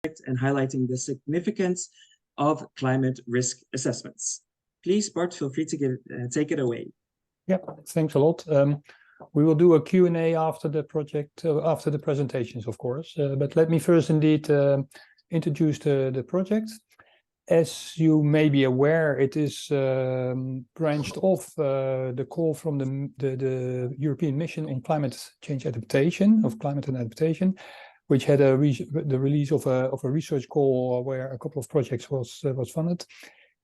and highlighting the significance of climate risk assessments. Please, Bart, feel free to take it away. Yeah, thanks a lot. We will do a Q&A after the project, after the presentations, of course. But let me first indeed introduce the project. As you may be aware, it is branched off the call from the European Mission on Climate Change Adaptation, of Climate and Adaptation, which had the release of a research call where a couple of projects was funded.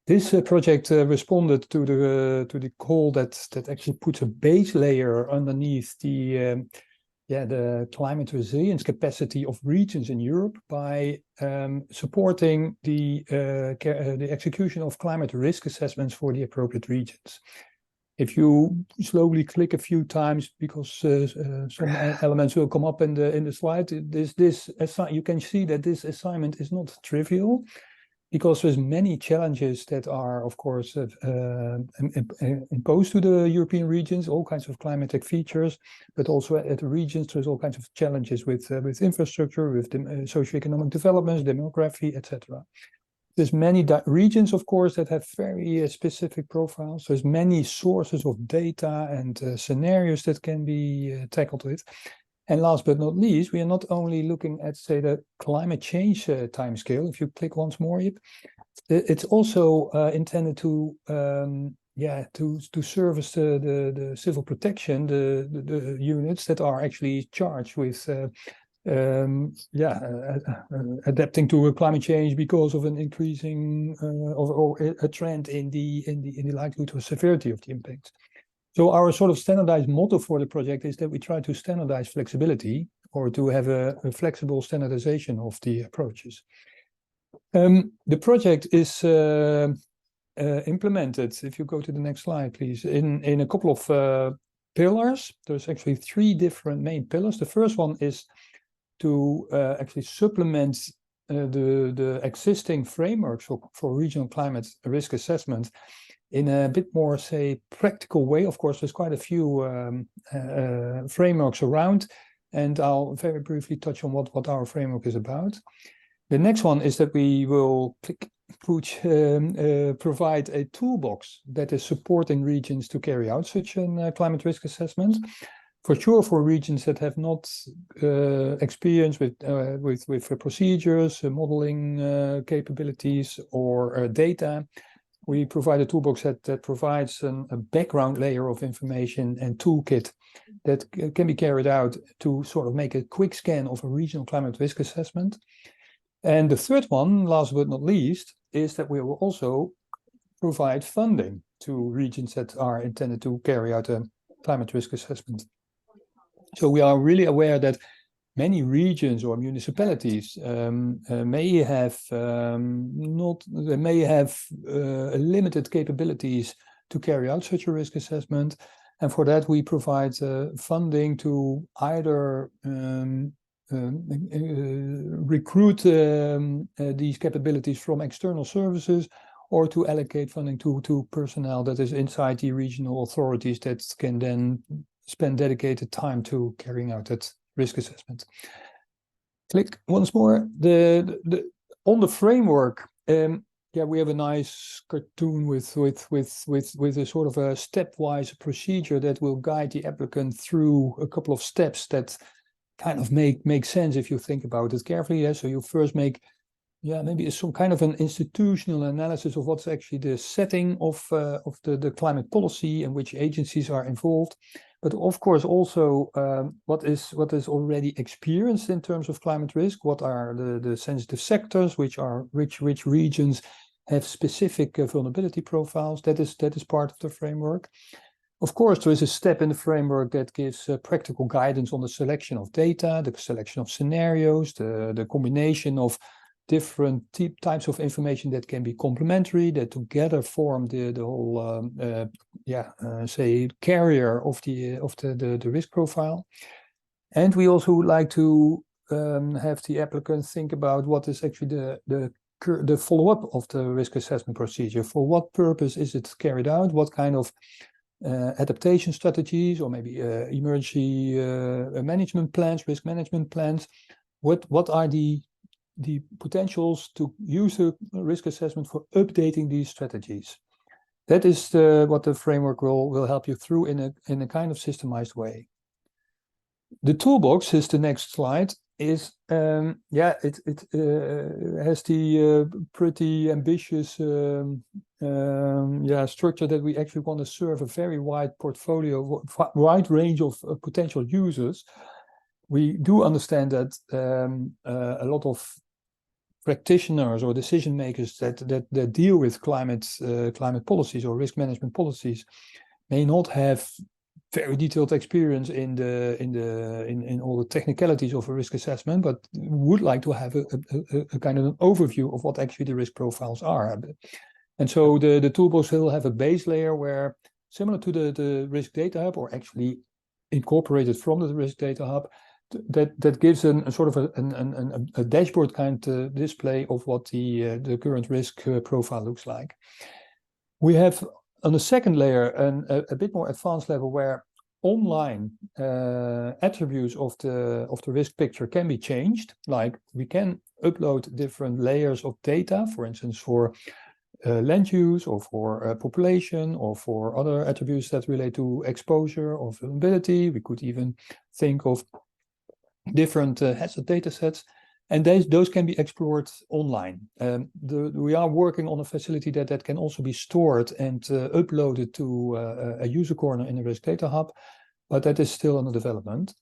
This project responded to the call that actually puts a base layer underneath the climate resilience capacity of regions in Europe by supporting the execution of climate risk assessments for the appropriate regions. If you slowly click a few times, because some elements will come up in the slide, you can see that this assignment is not trivial, because there's many challenges that are, of course, imposed to the European regions, all kinds of climatic features, but also at the regions, there's all kinds of challenges with infrastructure, with socioeconomic developments, demography, etc. There's many regions, of course, that have very specific profiles. There's many sources of data and scenarios that can be tackled with. And last but not least, we are not only looking at, say, the climate change timescale. If you click once more, it's also intended to service the civil protection, the units that are actually charged with adapting to climate change because of an increasing or a trend in the likelihood or severity of the impact. So our sort of standardized motto for the project is that we try to standardize flexibility, or to have a flexible standardization of the approaches. The project is implemented, if you go to the next slide, please, in a couple of pillars. There's actually 3 different main pillars. The first one is to actually supplement the existing frameworks for regional climate risk assessment in a bit more, say, practical way. Of course, there's quite a few frameworks around, and I'll very briefly touch on what our framework is about. The next one is that we will provide a toolbox that is supporting regions to carry out such a climate risk assessment. For sure, for regions that have not experience with procedures, modeling capabilities, or data, we provide a toolbox that provides a background layer of information and toolkit that can be carried out to sort of make a quick scan of a regional climate risk assessment. And the third one, last but not least, is that we will also provide funding to regions that are intended to carry out a climate risk assessment. So we are really aware that many regions or municipalities may have limited capabilities to carry out such a risk assessment, and for that we provide funding to either recruit these capabilities from external services, or to allocate funding to personnel that is inside the regional authorities that can then spend dedicated time to carrying out that risk assessment. Click once more. On the framework, we have a nice cartoon with a sort of a stepwise procedure that will guide the applicant through a couple of steps that kind of make sense if you think about it carefully. Yeah? So you first make maybe some kind of an institutional analysis of what's actually the setting of the climate policy and which agencies are involved. But of course also what is already experienced in terms of climate risk, what are the sensitive sectors, which regions have specific vulnerability profiles. That is part of the framework. Of course, there is a step in the framework that gives practical guidance on the selection of data, the selection of scenarios, the combination of different types of information that can be complementary, that together form the whole say carrier of the risk profile. And we also would like to have the applicant think about what is actually the follow-up of the risk assessment procedure. For what purpose is it carried out? What kind of adaptation strategies, or maybe emergency management plans, risk management plans? What are the the potentials to use the risk assessment for updating these strategies. That is what the framework will help you through in a kind of systemized way. The toolbox is the next slide. It has the pretty ambitious structure that we actually want to serve a very wide portfolio, wide range of potential users. We do understand that a lot of practitioners or decision makers that deal with climate policies or risk management policies may not have very detailed experience in all the technicalities of a risk assessment, but would like to have a kind of an overview of what actually the risk profiles are. And so the toolbox will have a base layer where, similar to the risk data hub, or actually incorporated from the risk data hub, that gives a sort of a dashboard kind of display of what the current risk profile looks like. We have on the second layer a bit more advanced level where online attributes of the risk picture can be changed. Like we can upload different layers of data, for instance, for land use or for population or for other attributes that relate to exposure or vulnerability. We could even think of different hazard data sets, and those can be explored online. We are working on a facility that can also be stored and uploaded to a user corner in the risk data hub, but that is still under development.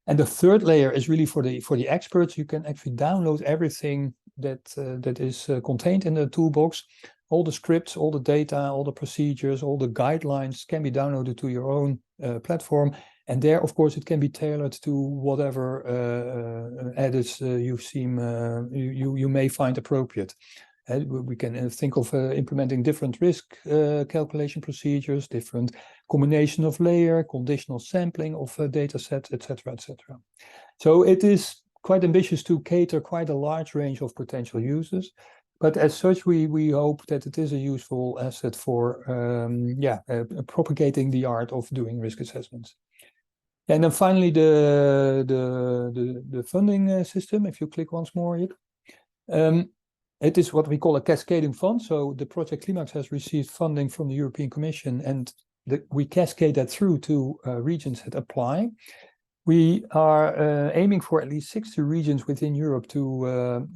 And the third layer is really for the experts. You can actually download everything that is contained in the toolbox. All the scripts, all the data, all the procedures, all the guidelines can be downloaded to your own platform. And there, of course, it can be tailored to whatever edits you may find appropriate. We can think of implementing different risk calculation procedures, different combination of layer, conditional sampling of data sets, etc., etc. So it is quite ambitious to cater quite a large range of potential users. But as such, we hope that it is a useful asset for propagating the art of doing risk assessments. And then finally, the funding system. If you click once more here, it is what we call a cascading fund. So the project CLIMAAX has received funding from the European Commission, and we cascade that through to regions that apply. We are aiming for at least 60 regions within Europe to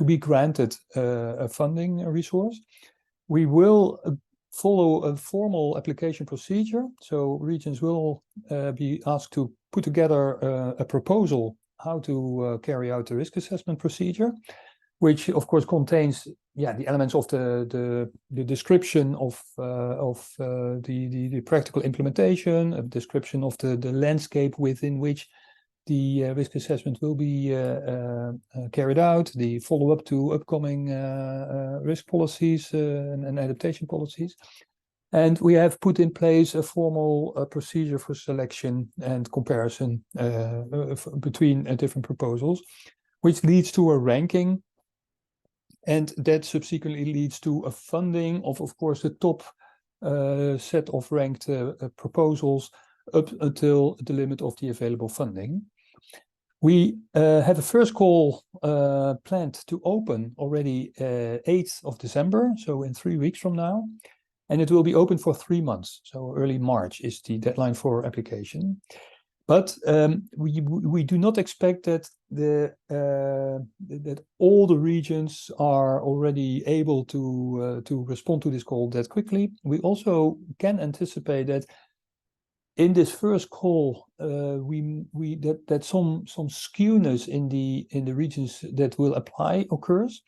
be granted a funding resource. We will follow a formal application procedure. So regions will be asked to put together a proposal how to carry out the risk assessment procedure, which of course contains the elements of the description of the practical implementation, a description of the landscape within which the risk assessment will be carried out, the follow-up to upcoming risk policies and adaptation policies. And we have put in place a formal procedure for selection and comparison between different proposals, which leads to a ranking. And that subsequently leads to a funding of course, the top set of ranked proposals up until the limit of the available funding. We have a first call planned to open already 8th of December, so in 3 weeks from now. And it will be open for 3 months. So early March is the deadline for application. But we do not expect that that all the regions are already able to respond to this call that quickly. We also can anticipate that in this first call, that some skewness in the regions that will apply occurs.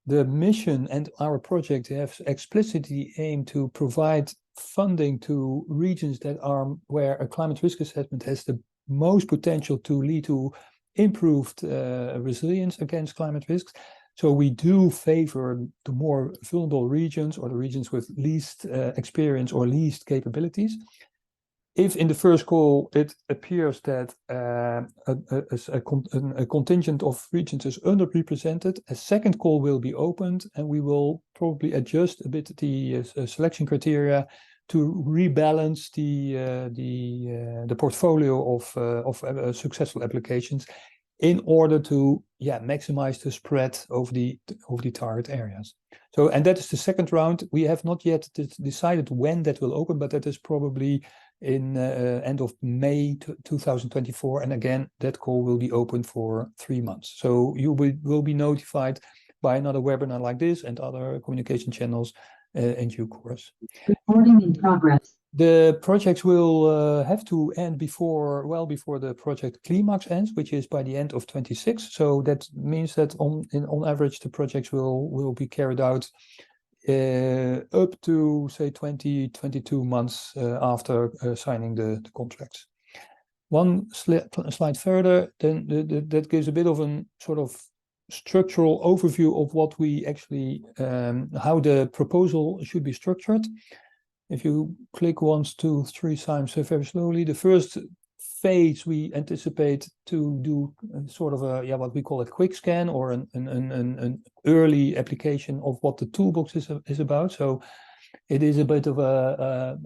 The mission and our project have explicitly aimed to provide funding to regions that are where a climate risk assessment has the most potential to lead to improved resilience against climate risks. So we do favor the more vulnerable regions or the regions with least experience or least capabilities. If in the first call it appears that a contingent of regions is underrepresented, a second call will be opened, and we will probably adjust a bit the selection criteria to rebalance the portfolio of successful applications in order to maximize the spread over the target areas. So, and that is the second round. We have not yet decided when that will open, but that is probably in end of May 2024. And again, that call will be open for 3 months. So you will be notified by another webinar like this and other communication channels in due course. Recording in progress. The projects will have to end before the project CLIMAAX ends, which is by the end of 26. So that means that on average, the projects will be carried out up to, say, 22 months after signing the contracts. One slide further, then that gives a bit of a sort of structural overview of what we actually, how the proposal should be structured. If you click once, 2, 3 times very slowly, the first phase we anticipate to do sort of a what we call a quick scan or an early application of what the toolbox is about. So it is a bit of a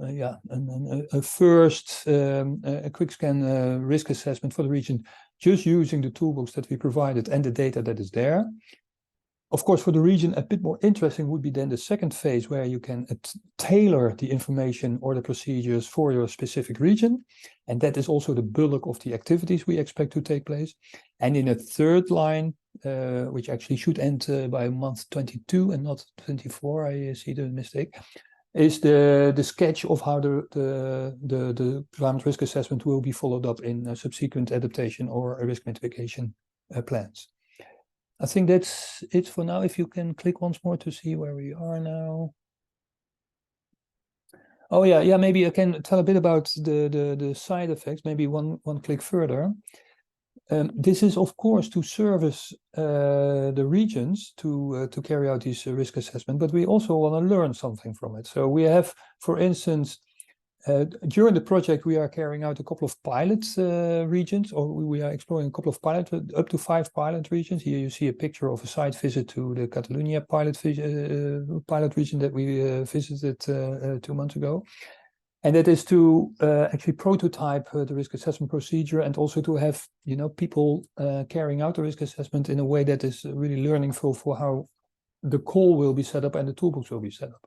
first a quick scan risk assessment for the region, just using the toolbox that we provided and the data that is there. Of course, for the region, a bit more interesting would be then the second phase, where you can tailor the information or the procedures for your specific region. And that is also the bulk of the activities we expect to take place. And in a third line, which actually should end by month 22 and not 24, I see the mistake, is the sketch of how the climate risk assessment will be followed up in subsequent adaptation or risk mitigation plans. I think that's it for now. If you can click once more to see where we are now. Oh yeah, maybe I can tell a bit about the side effects, maybe one click further. This is, of course, to service the regions to carry out this risk assessment, but we also want to learn something from it. So we have, for instance, during the project, we are carrying out a couple of pilot regions, or we are exploring a couple of up to 5 pilot regions. Here you see a picture of a site visit to the Catalonia pilot region that we visited 2 months ago. And that is to actually prototype the risk assessment procedure, and also to have people carrying out the risk assessment in a way that is really learning for how the call will be set up and the toolbox will be set up.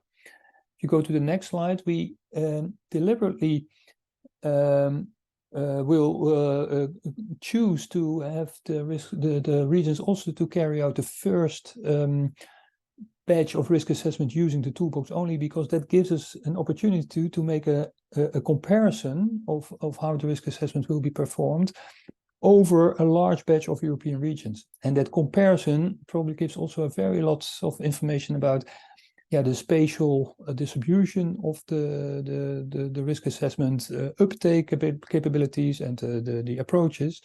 If you go to the next slide, we deliberately will choose to have the regions also to carry out the first batch of risk assessment using the toolbox, only because that gives us an opportunity to make a comparison of how the risk assessment will be performed over a large batch of European regions. And that comparison probably gives also a very lots of information about the spatial distribution of the risk assessment uptake capabilities and the approaches,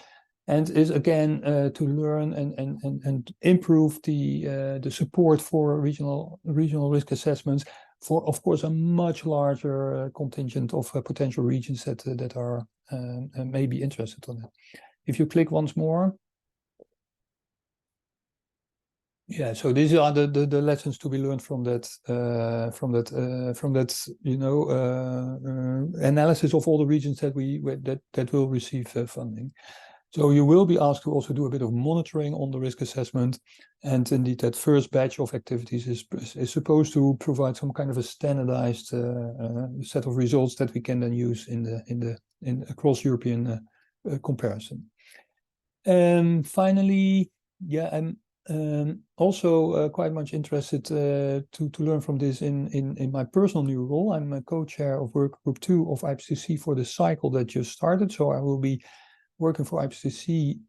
and is again to learn and improve the support for regional risk assessments for, of course, a much larger contingent of potential regions that are may be interested on it. If you click once more. Yeah, so these are the lessons to be learned from that analysis of all the regions that will receive funding. So you will be asked to also do a bit of monitoring on the risk assessment, and indeed that first batch of activities is supposed to provide some kind of a standardized set of results that we can then use in across European comparison. And finally, I'm also quite much interested to learn from this in my personal new role. I'm a co-chair of Work Group 2 of IPCC for the cycle that just started. So I will be working for IPCC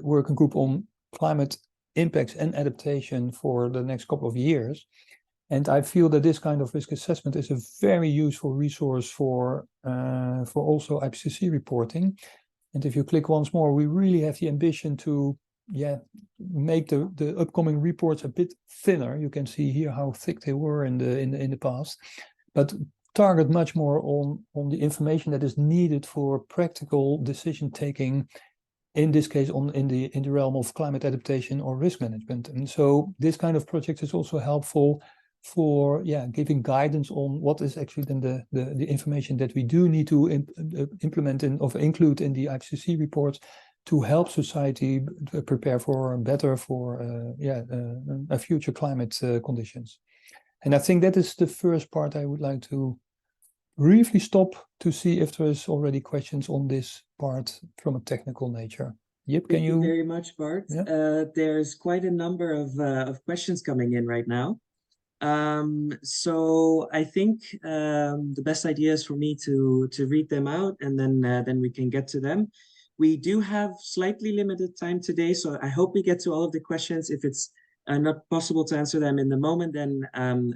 working group on climate impacts and adaptation for the next couple of years. And I feel that this kind of risk assessment is a very useful resource for also IPCC reporting. And if you click once more, we really have the ambition to make the upcoming reports a bit thinner. You can see here how thick they were in the past, but target much more on the information that is needed for practical decision taking, in this case in the realm of climate adaptation or risk management. And so this kind of project is also helpful for giving guidance on what is actually then the information that we do need to implement or include in the IPCC reports, to help society prepare for future climate conditions. And I think that is the first part I would like to briefly stop to see if there is already questions on this part from a technical nature. Yep, Thank you very much, Bart. Yeah. There's quite a number of questions coming in right now. So I think the best idea is for me to read them out, and then we can get to them. We do have slightly limited time today, so I hope we get to all of the questions. If it's not possible to answer them in the moment, then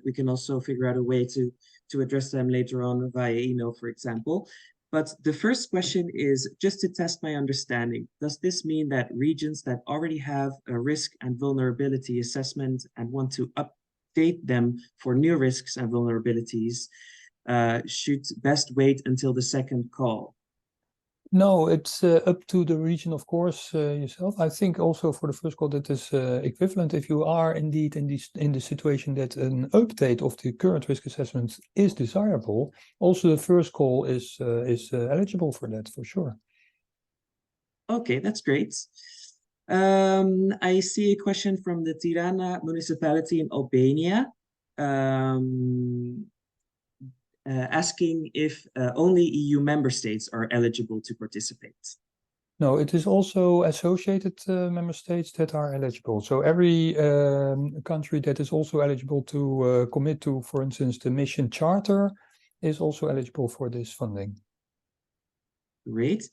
we can also figure out a way to address them later on via email, for example. But the first question is, just to test my understanding, does this mean that regions that already have a risk and vulnerability assessment and want to update them for new risks and vulnerabilities should best wait until the second call? No, it's up to the region, of course, yourself. I think also for the first call that is equivalent if you are indeed in the situation that an update of the current risk assessment is desirable. Also, the first call is eligible for that, for sure. Okay, that's great. I see a question from the Tirana municipality in Albania. Asking if only EU member states are eligible to participate. No, it is also associated member states that are eligible. So every country that is also eligible to commit to, for instance, the mission charter is also eligible for this funding. Great.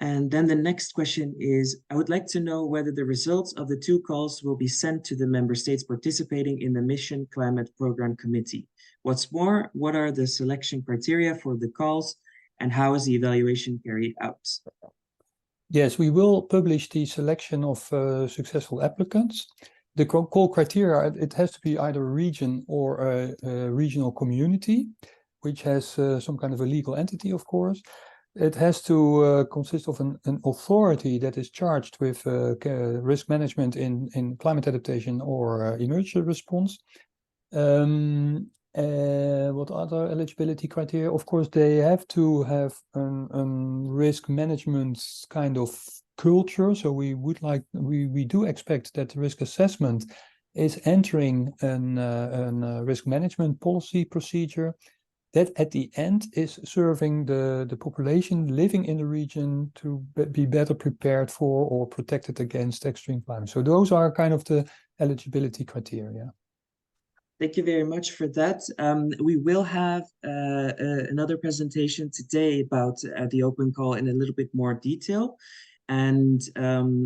And then the next question is, I would like to know whether the results of the 2 calls will be sent to the member states participating in the Mission Climate Program Committee. What's more, what are the selection criteria for the calls and how is the evaluation carried out? Yes, we will publish the selection of successful applicants. The call criteria, it has to be either a region or a regional community, which has some kind of a legal entity, of course. It has to consist of an authority that is charged with risk management in climate adaptation or emergency response. What other eligibility criteria? Of course, they have to have a risk management kind of culture. So we do expect that the risk assessment is entering a risk management policy procedure that at the end is serving the population living in the region to be better prepared for or protected against extreme climate. So those are kind of the eligibility criteria. Thank you very much for that. We will have another presentation today about the open call in a little bit more detail. And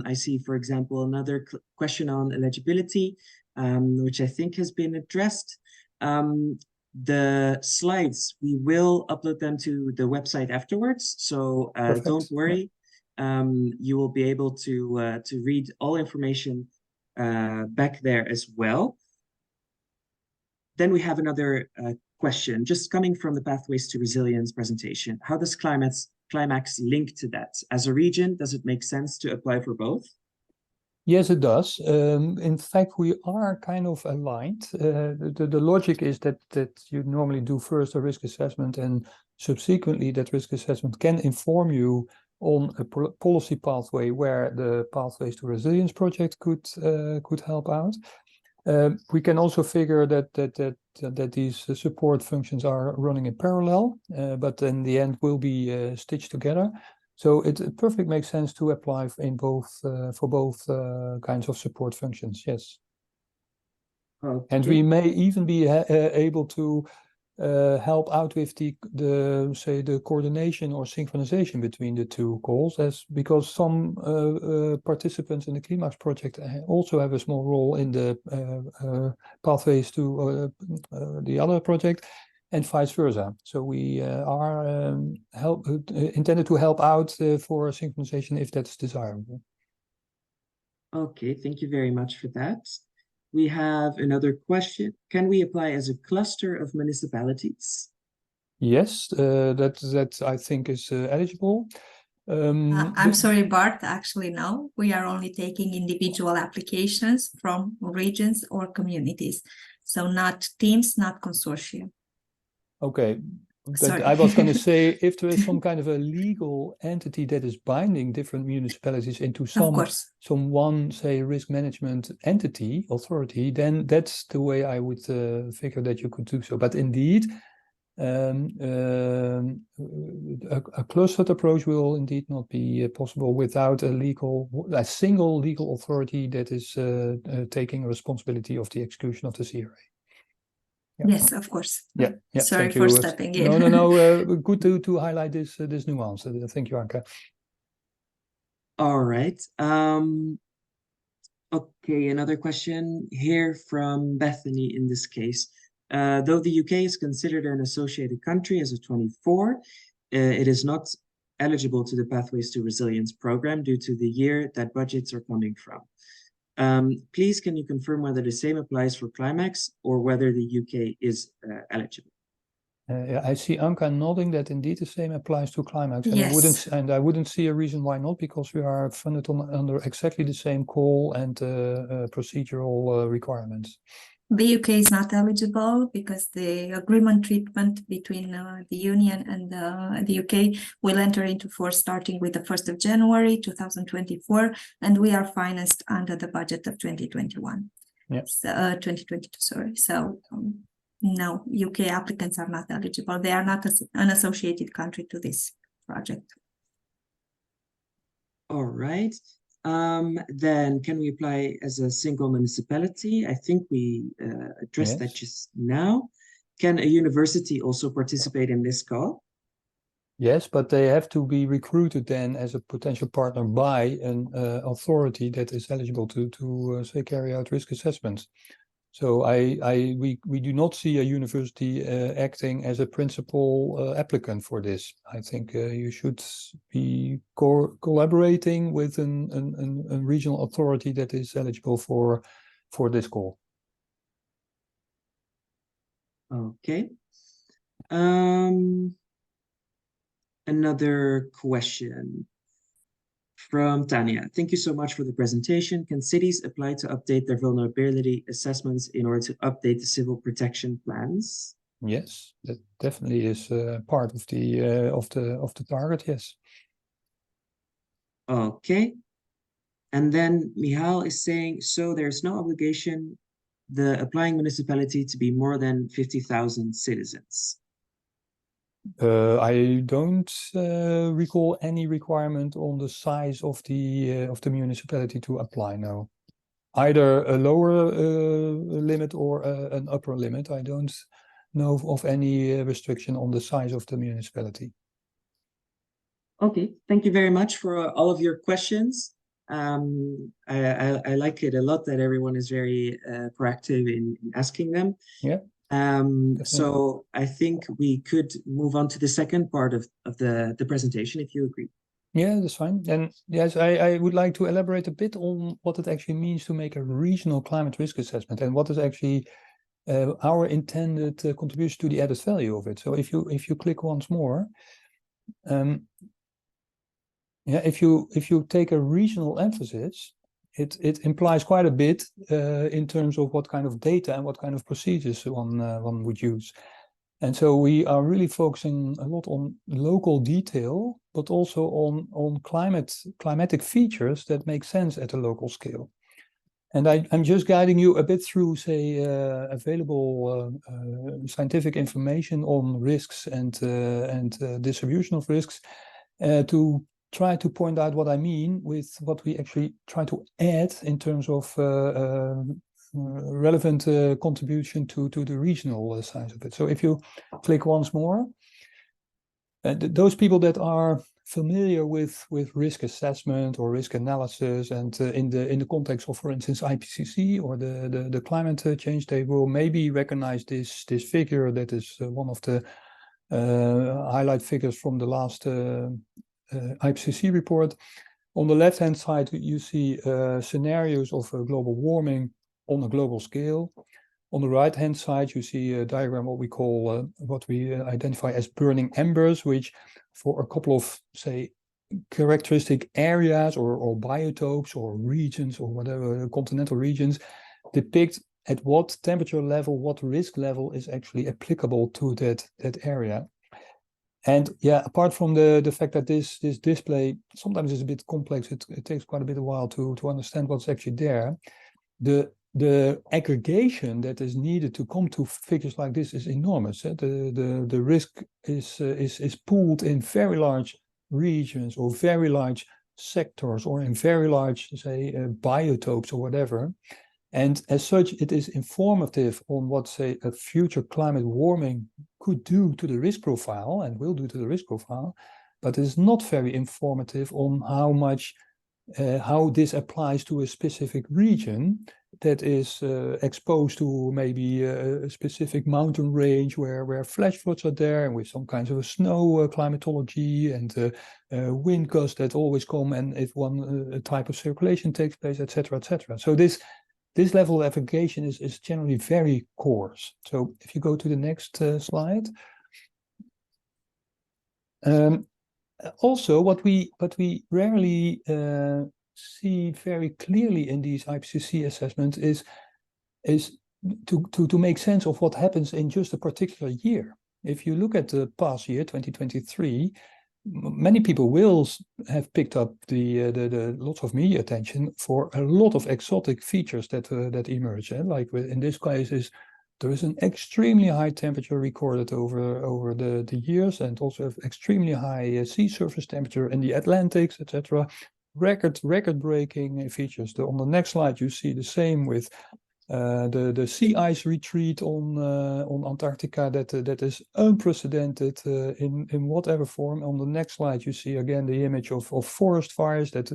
I see, for example, another question on eligibility, which I think has been addressed. The slides, we will upload them to the website afterwards, so don't worry. You will be able to read all information back there as well. Then we have another question, just coming from the Pathways to Resilience presentation. How does CLIMAAX link to that? As a region, does it make sense to apply for both? Yes, it does. In fact, we are kind of aligned. The logic is that you normally do first a risk assessment and subsequently that risk assessment can inform you on a policy pathway where the Pathways to Resilience project could help out. We can also figure that these support functions are running in parallel, but in the end will be stitched together. So it perfectly makes sense to apply in both for both kinds of support functions. Yes, okay. And we may even be able to help out with the coordination or synchronization between the 2 calls, because some participants in the CLIMAAX project also have a small role in the pathways to the other project. And vice versa. So we are intended to help out for synchronization if that's desirable. Okay, thank you very much for that. We have another question. Can we apply as a cluster of municipalities? Yes, that I think is eligible. I'm sorry, Bart, actually no. We are only taking individual applications from regions or communities. So not teams, not consortia. Okay, But Sorry. I was going to say, if there is some kind of a legal entity that is binding different municipalities into Of course. some one, say, risk management entity, authority, then that's the way I would figure that you could do so. But indeed, a clustered approach will indeed not be possible without a single legal authority that is taking responsibility of the execution of the CRA. Yeah. Yes, of course. Yeah. Sorry Thank for you. stepping in. No. Good to highlight this nuance. Thank you, Anke. All right. Okay, another question here from Bethany in this case. Though the UK is considered an associated country as of 24, it is not eligible to the Pathways to Resilience program due to the year that budgets are coming from. Please, can you confirm whether the same applies for CLIMAAX or whether the UK is eligible? I see Anke nodding that indeed the same applies to CLIMAAX, Yes. and I wouldn't see a reason why not, because we are funded under exactly the same call and procedural requirements. The UK is not eligible because the agreement treatment between the Union and the UK will enter into force starting with the 1st of January 2024, and we are financed under the budget of 2021. Yeah. 2022, sorry. So no, UK applicants are not eligible. They are not an associated country to this project. All right. Then can we apply as a single municipality? I think we addressed that just now. Can a university also participate in this call? Yes, but they have to be recruited then as a potential partner by an authority that is eligible to say carry out risk assessments. So we do not see a university acting as a principal applicant for this. I think you should be collaborating with a regional authority that is eligible for this call. Okay. Another question from Tanya. Thank you so much for the presentation. Can cities apply to update their vulnerability assessments in order to update the civil protection plans? Yes, that definitely is part of the target. Yes. Okay. And then Michal is saying, so there's no obligation the applying municipality to be more than 50,000 citizens. I don't recall any requirement on the size of the municipality to apply. No, either a lower limit or an upper limit. I don't know of any restriction on the size of the municipality. Okay, thank you very much for all of your questions. I like it a lot that everyone is very proactive in asking them. Yeah. So I think we could move on to the second part of the presentation, if you agree. Yeah, that's fine. And yes, I would like to elaborate a bit on what it actually means to make a regional climate risk assessment and what is actually our intended contribution to the added value of it. So if you click once more, if you take a regional emphasis, it implies quite a bit in terms of what kind of data and what kind of procedures one would use. And so we are really focusing a lot on local detail, but also on climatic features that make sense at a local scale. And I'm just guiding you a bit through, say, available scientific information on risks and distribution of risks to try to point out what I mean with what we actually try to add in terms of relevant contribution to the regional side of it. So if you click once more, those people that are familiar with risk assessment or risk analysis and in the context of, for instance, IPCC or the climate change, they will maybe recognize this figure that is one of the highlight figures from the last IPCC report. On the left-hand side, you see scenarios of global warming on a global scale. On the right-hand side, you see a diagram, what we call, what we identify as burning embers, which for a couple of, say, characteristic areas or biotopes or regions or whatever, continental regions, depict at what temperature level, what risk level is actually applicable to that area. And yeah, apart from the fact that this display sometimes is a bit complex, it takes quite a bit of while to understand what's actually there. The aggregation that is needed to come to figures like this is enormous. The risk is pooled in very large regions or very large sectors or in very large, say, biotopes or whatever. And as such, it is informative on what, say, a future climate warming could do to the risk profile and will do to the risk profile, but it is not very informative on how much, how this applies to a specific region that is exposed to maybe a specific mountain range where flash floods are there, and with some kinds of a snow climatology and wind gusts that always come, and if one type of circulation takes place, etc., etc. So this level of aggregation is generally very coarse. So if you go to the next slide. Also, what we rarely see very clearly in these IPCC assessments is to make sense of what happens in just a particular year. If you look at the past year, 2023, many people will have picked up the lots of media attention for a lot of exotic features that emerge. Like in this case, there is an extremely high temperature recorded over the years, and also extremely high sea surface temperature in the Atlantics, etc. Record-breaking features. On the next slide, you see the same with the sea ice retreat on Antarctica that is unprecedented in whatever form. On the next slide, you see again the image of forest fires that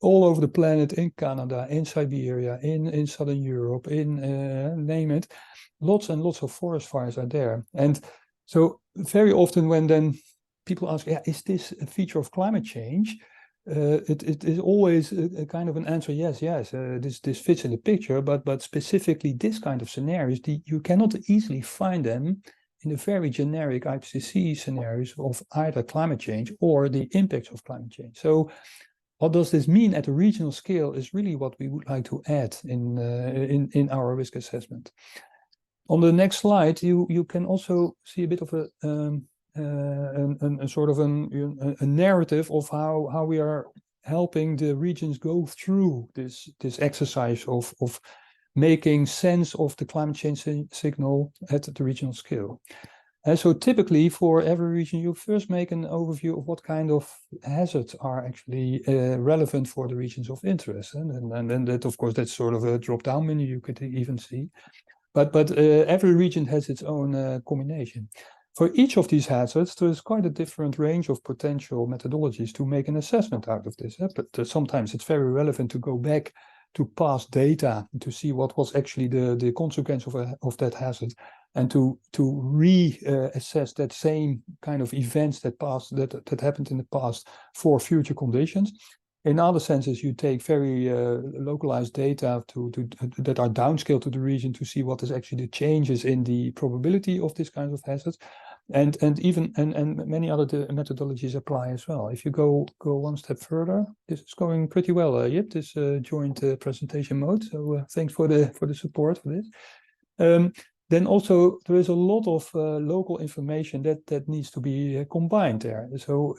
all over the planet, in Canada, in Siberia, in Southern Europe, name it, lots and lots of forest fires are there. And so very often when then people ask, yeah, is this a feature of climate change? It is always a kind of an answer, yes, this fits in the picture, but specifically this kind of scenarios, you cannot easily find them in the very generic IPCC scenarios of either climate change or the impacts of climate change. So what does this mean at a regional scale is really what we would like to add in our risk assessment. On the next slide, you can also see a bit of a sort of a narrative of how we are helping the regions go through this exercise of making sense of the climate change signal at the regional scale. And so typically for every region, you first make an overview of what kind of hazards are actually relevant for the regions of interest. And then that, of course, that's sort of a drop-down menu you could even see. But every region has its own combination. For each of these hazards, there is quite a different range of potential methodologies to make an assessment out of this. But sometimes it's very relevant to go back to past data to see what was actually the consequence of that hazard, and to reassess that same kind of events that happened in the past for future conditions. In other senses, you take very localized data that are downscaled to the region to see what is actually the changes in the probability of this kind of hazards, and many other methodologies apply as well. If you go one step further, this is going pretty well, Jip, this joint presentation mode. So thanks for the support for this. Then also there is a lot of local information that needs to be combined there. So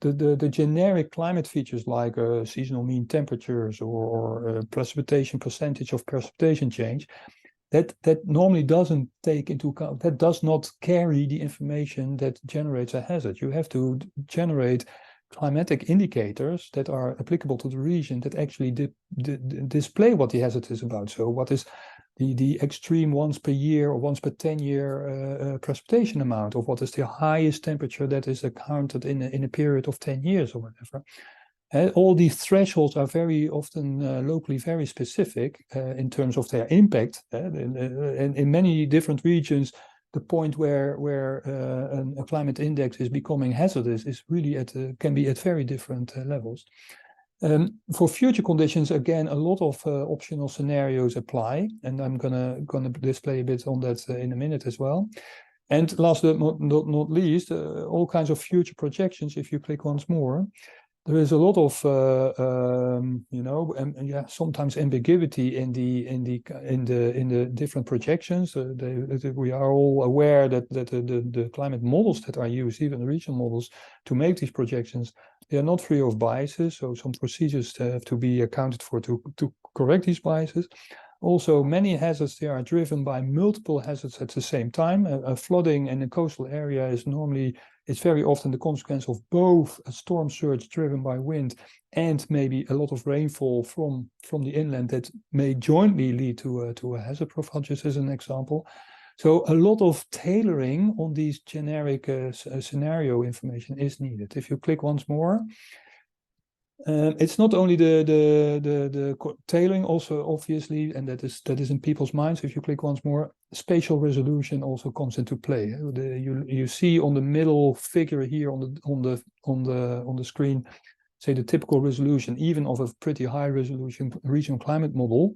the generic climate features like seasonal mean temperatures or precipitation percentage of precipitation change, that normally doesn't take into account, that does not carry the information that generates a hazard. You have to generate climatic indicators that are applicable to the region that actually display what the hazard is about. So what is the extreme once per year or once per 10-year precipitation amount, of what is the highest temperature that is accounted in a period of 10 years or whatever. All these thresholds are very often locally very specific in terms of their impact. In many different regions, the point where a climate index is becoming hazardous is really can be at very different levels. For future conditions, again, a lot of optional scenarios apply, and I'm gonna display a bit on that in a minute as well. And last but not least, all kinds of future projections. If you click once more, there is a lot of sometimes ambiguity in the different projections. We are all aware that the climate models that are used, even the regional models, to make these projections, they are not free of biases. So some procedures have to be accounted for to correct these biases. Also, many hazards, they are driven by multiple hazards at the same time. Flooding in a coastal area is it's very often the consequence of both a storm surge driven by wind and maybe a lot of rainfall from the inland that may jointly lead to a hazard profile, just as an example. So a lot of tailoring on these generic scenario information is needed. If you click once more, it's not only the tailoring, also obviously, and that is in people's minds. If you click once more, spatial resolution also comes into play. You see on the middle figure here on the screen, say the typical resolution, even of a pretty high resolution regional climate model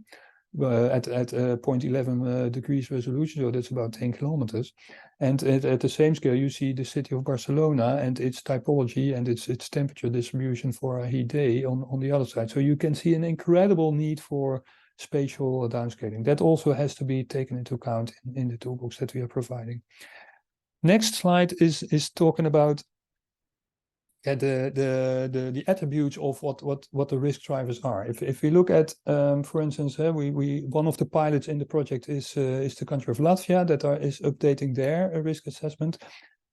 at 0.11 degrees resolution, so that's about 10 kilometers. And at the same scale, you see the city of Barcelona and its typology and its temperature distribution for a heat day on the other side. So you can see an incredible need for spatial downscaling. That also has to be taken into account in the toolbox that we are providing. Next slide is talking about the attributes of what the risk drivers are. If we look at, for instance, one of the pilots in the project is the country of Latvia that is updating their risk assessment.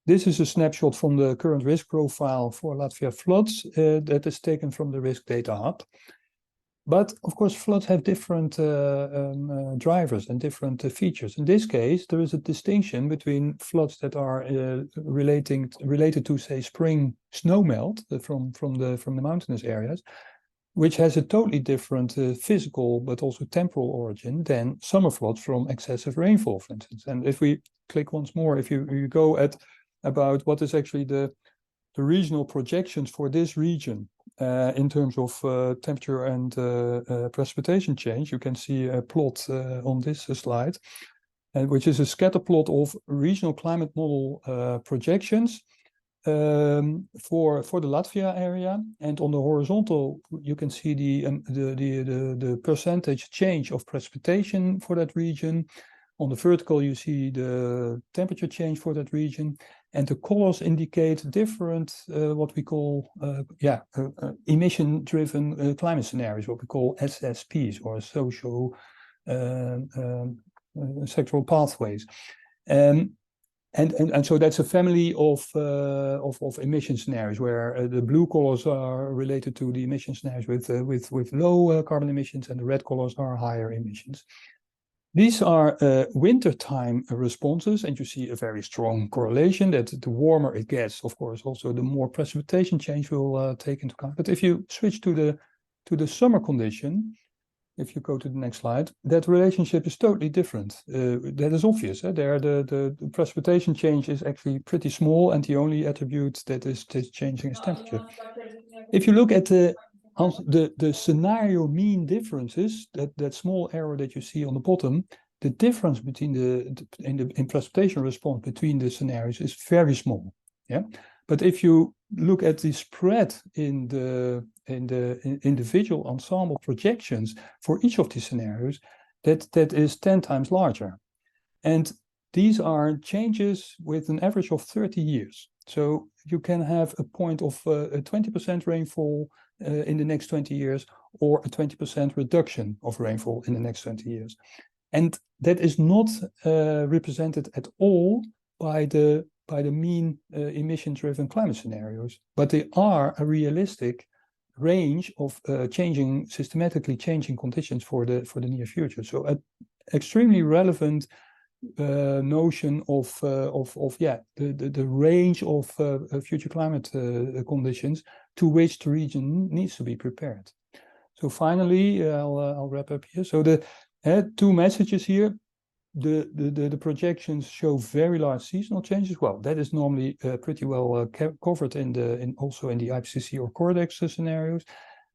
This is a snapshot from the current risk profile for Latvia floods that is taken from the Risk Data Hub. But of course, floods have different drivers and different features. In this case, there is a distinction between floods that are related to, say, spring snowmelt from the mountainous areas, which has a totally different physical but also temporal origin than summer floods from excessive rainfall, for instance. And if we click once more, if you go at about what is actually the regional projections for this region, in terms of temperature and precipitation change, you can see a plot on this slide, which is a scatter plot of regional climate model projections for the Latvia area. And on the horizontal, you can see the percentage change of precipitation for that region. On the vertical, you see the temperature change for that region. And the colors indicate different, what we call, emission-driven climate scenarios, what we call SSPs, or social sectoral pathways. And so that's a family of emission scenarios where the blue colors are related to the emission scenarios with low carbon emissions, and the red colors are higher emissions. These are wintertime responses, and you see a very strong correlation that the warmer it gets, of course, also the more precipitation change will take into account. But if you switch to the summer condition, if you go to the next slide, that relationship is totally different. That is obvious. There, the precipitation change is actually pretty small, and the only attribute that is changing is temperature. If you look at the scenario mean differences, that small arrow that you see on the bottom, the difference between in precipitation response between the scenarios is very small. Yeah, but if you look at the spread in the individual ensemble projections for each of these scenarios, that is 10 times larger, and these are changes with an average of 30 years. So you can have a point of a 20% rainfall in the next 20 years, or a 20% reduction of rainfall in the next 20 years. And that is not represented at all by the mean emission-driven climate scenarios, but they are a realistic range of systematically changing conditions for the near future. So an extremely relevant notion of the range of future climate conditions to which the region needs to be prepared. So finally, I'll wrap up here. So the two messages here: the projections show very large seasonal changes. Well, that is normally pretty well covered also in the IPCC or Cordex scenarios.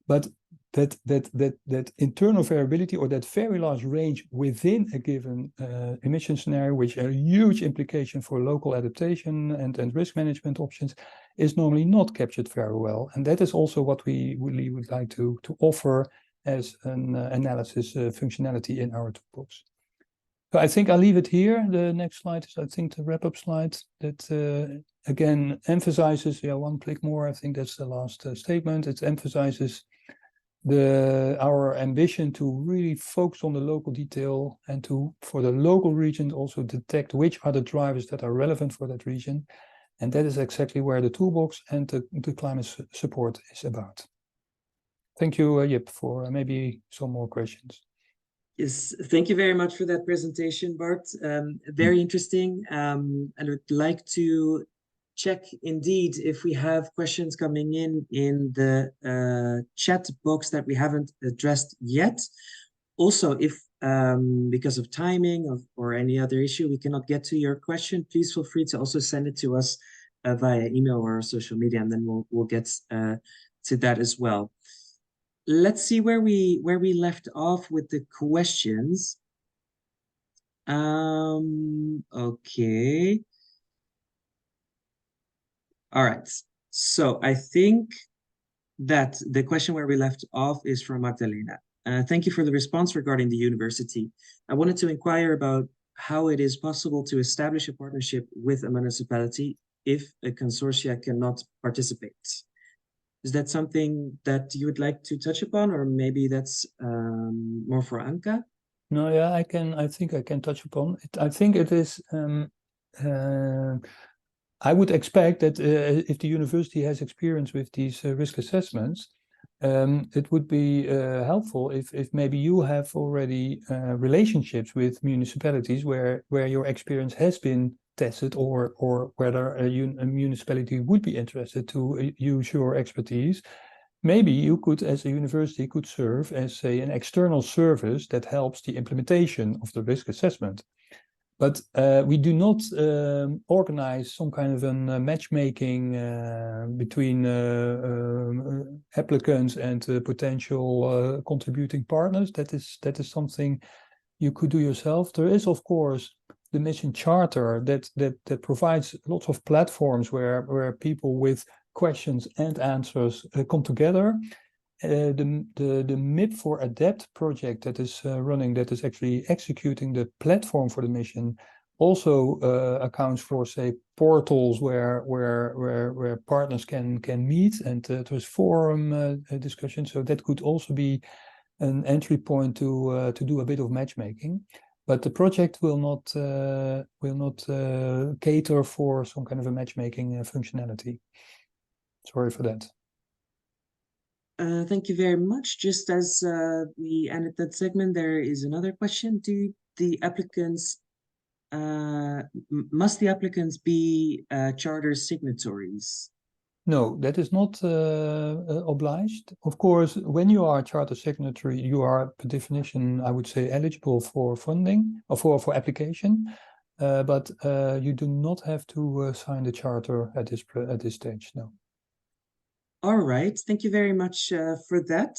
but that internal variability, or that very large range within a given emission scenario, which are a huge implication for local adaptation and risk management options, is normally not captured very well. And that is also what we really would like to offer as an analysis functionality in our toolbox. So I think I'll leave it here. The next slide is, I think, the wrap-up slide that again emphasizes, one click more, I think that's the last statement. It emphasizes our ambition to really focus on the local detail, and for the local region also detect which are the drivers that are relevant for that region. And that is exactly where the toolbox and the climate support is about. Thank you, Jip, for maybe some more questions. Yes, thank you very much for that presentation, Bart. Very interesting. And I would like to check indeed if we have questions coming in the chat box that we haven't addressed yet. Also, if because of timing or any other issue we cannot get to your question, please feel free to also send it to us via email or social media, and then we'll get to that as well. Let's see where we left off with the questions. Okay. All right. So I think that the question where we left off is from Magdalena. Thank you for the response regarding the university. I wanted to inquire about how it is possible to establish a partnership with a municipality if a consortia cannot participate. Is that something that you would like to touch upon, or maybe that's more for Anka? No, yeah, I think I can touch upon it. I think it is, I would expect that if the university has experience with these risk assessments, it would be helpful if maybe you have already relationships with municipalities where your experience has been tested, or whether a municipality would be interested to use your expertise. Maybe you could, as a university, could serve as, say, an external service that helps the implementation of the risk assessment. But we do not organize some kind of a matchmaking between applicants and potential contributing partners. That is something you could do yourself. There is, of course, the mission charter that provides lots of platforms where people with questions and answers come together. The MIP for Adapt project that is running, that is actually executing the platform for the mission, also accounts for, say, portals where partners can meet, and there's forum discussion. So that could also be an entry point to do a bit of matchmaking. But the project will not cater for some kind of a matchmaking functionality. Sorry for that. Thank you very much. Just as we ended that segment, there is another question. Do the applicants, must the applicants be charter signatories? No, that is not obliged. Of course, when you are a charter signatory, you are, per definition, I would say, eligible for funding or for application, but you do not have to sign the charter at this stage. No. All right. Thank you very much for that.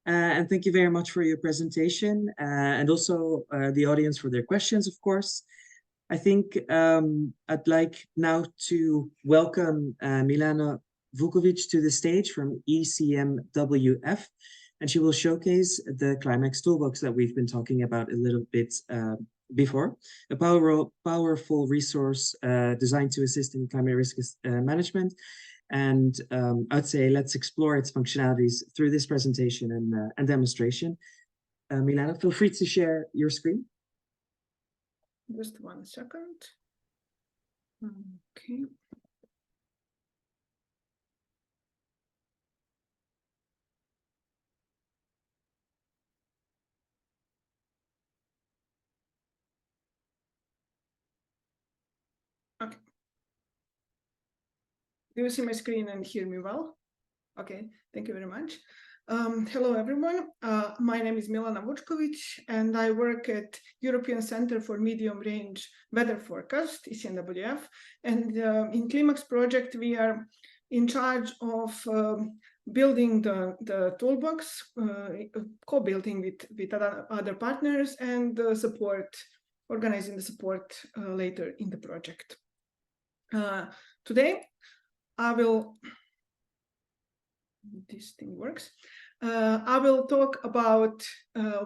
And thank you very much for your presentation, and also the audience for their questions, of course. I think I'd like now to welcome Milana Vukovic to the stage from ECMWF, and she will showcase the CLIMAAX toolbox that we've been talking about a little bit before. A powerful resource designed to assist in climate risk management. And I'd say let's explore its functionalities through this presentation and demonstration. Milana, feel free to share your screen. Just 1 second. Okay. Okay. Do you see my screen and hear me well? Okay, thank you very much. Hello, everyone. My name is Milana Vukovic, and I work at European Center for Medium Range Weather Forecast, ECMWF. And in CLIMAAX project, we are in charge of building the toolbox, co-building with other partners, and organizing the support later in the project. Today, I will, this thing works. I will talk about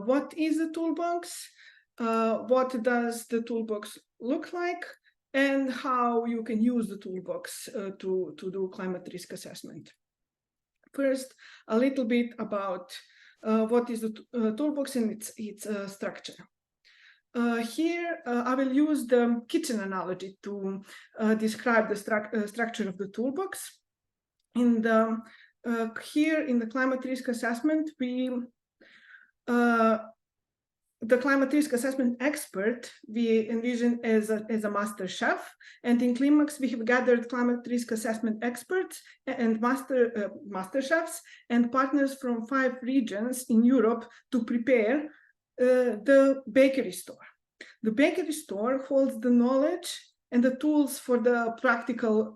what is the toolbox, what does the toolbox look like, and how you can use the toolbox to do climate risk assessment. First, a little bit about what is the toolbox and its structure. Here, I will use the kitchen analogy to describe the structure of the toolbox. Here in the climate risk assessment, the climate risk assessment expert we envision as a master chef, and in CLIMAAX we have gathered climate risk assessment experts and master chefs and partners from 5 regions in Europe to prepare the bakery store. The bakery store holds the knowledge and the tools for the practical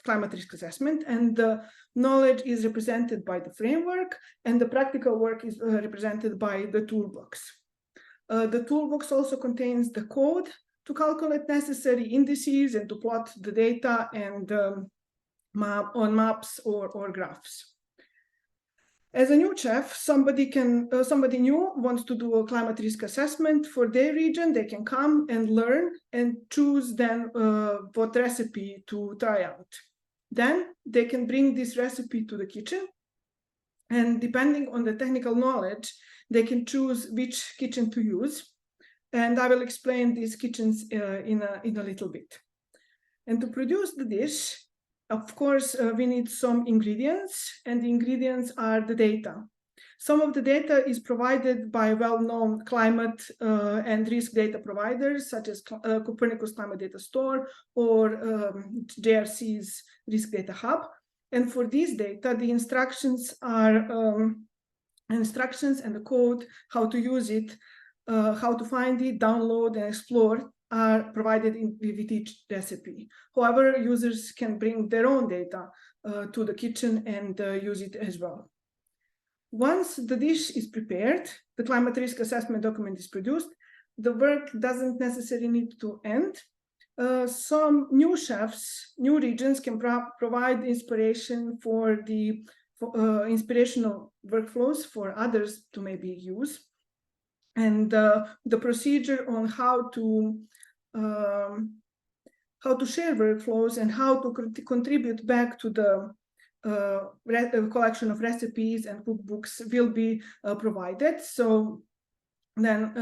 climate risk assessment, and the knowledge is represented by the framework, and the practical work is represented by the toolbox. The toolbox also contains the code to calculate necessary indices and to plot the data and on maps or graphs. As a new chef, somebody new wants to do a climate risk assessment for their region. They can come and learn and choose then what recipe to try out. Then they can bring this recipe to the kitchen, and depending on the technical knowledge, they can choose which kitchen to use. And I will explain these kitchens in a little bit. And to produce the dish, of course, we need some ingredients, and the ingredients are the data. Some of the data is provided by well-known climate and risk data providers, such as Copernicus Climate Data Store or JRC's Risk Data Hub. And for these data, the instructions are instructions and the code, how to use it, how to find it, download, and explore are provided with each recipe. However, users can bring their own data to the kitchen and use it as well. Once the dish is prepared, the climate risk assessment document is produced, the work doesn't necessarily need to end. Some new chefs, new regions can provide inspiration for the inspirational workflows for others to maybe use. And the procedure on how to share workflows and how to contribute back to the collection of recipes and cookbooks will be provided. So then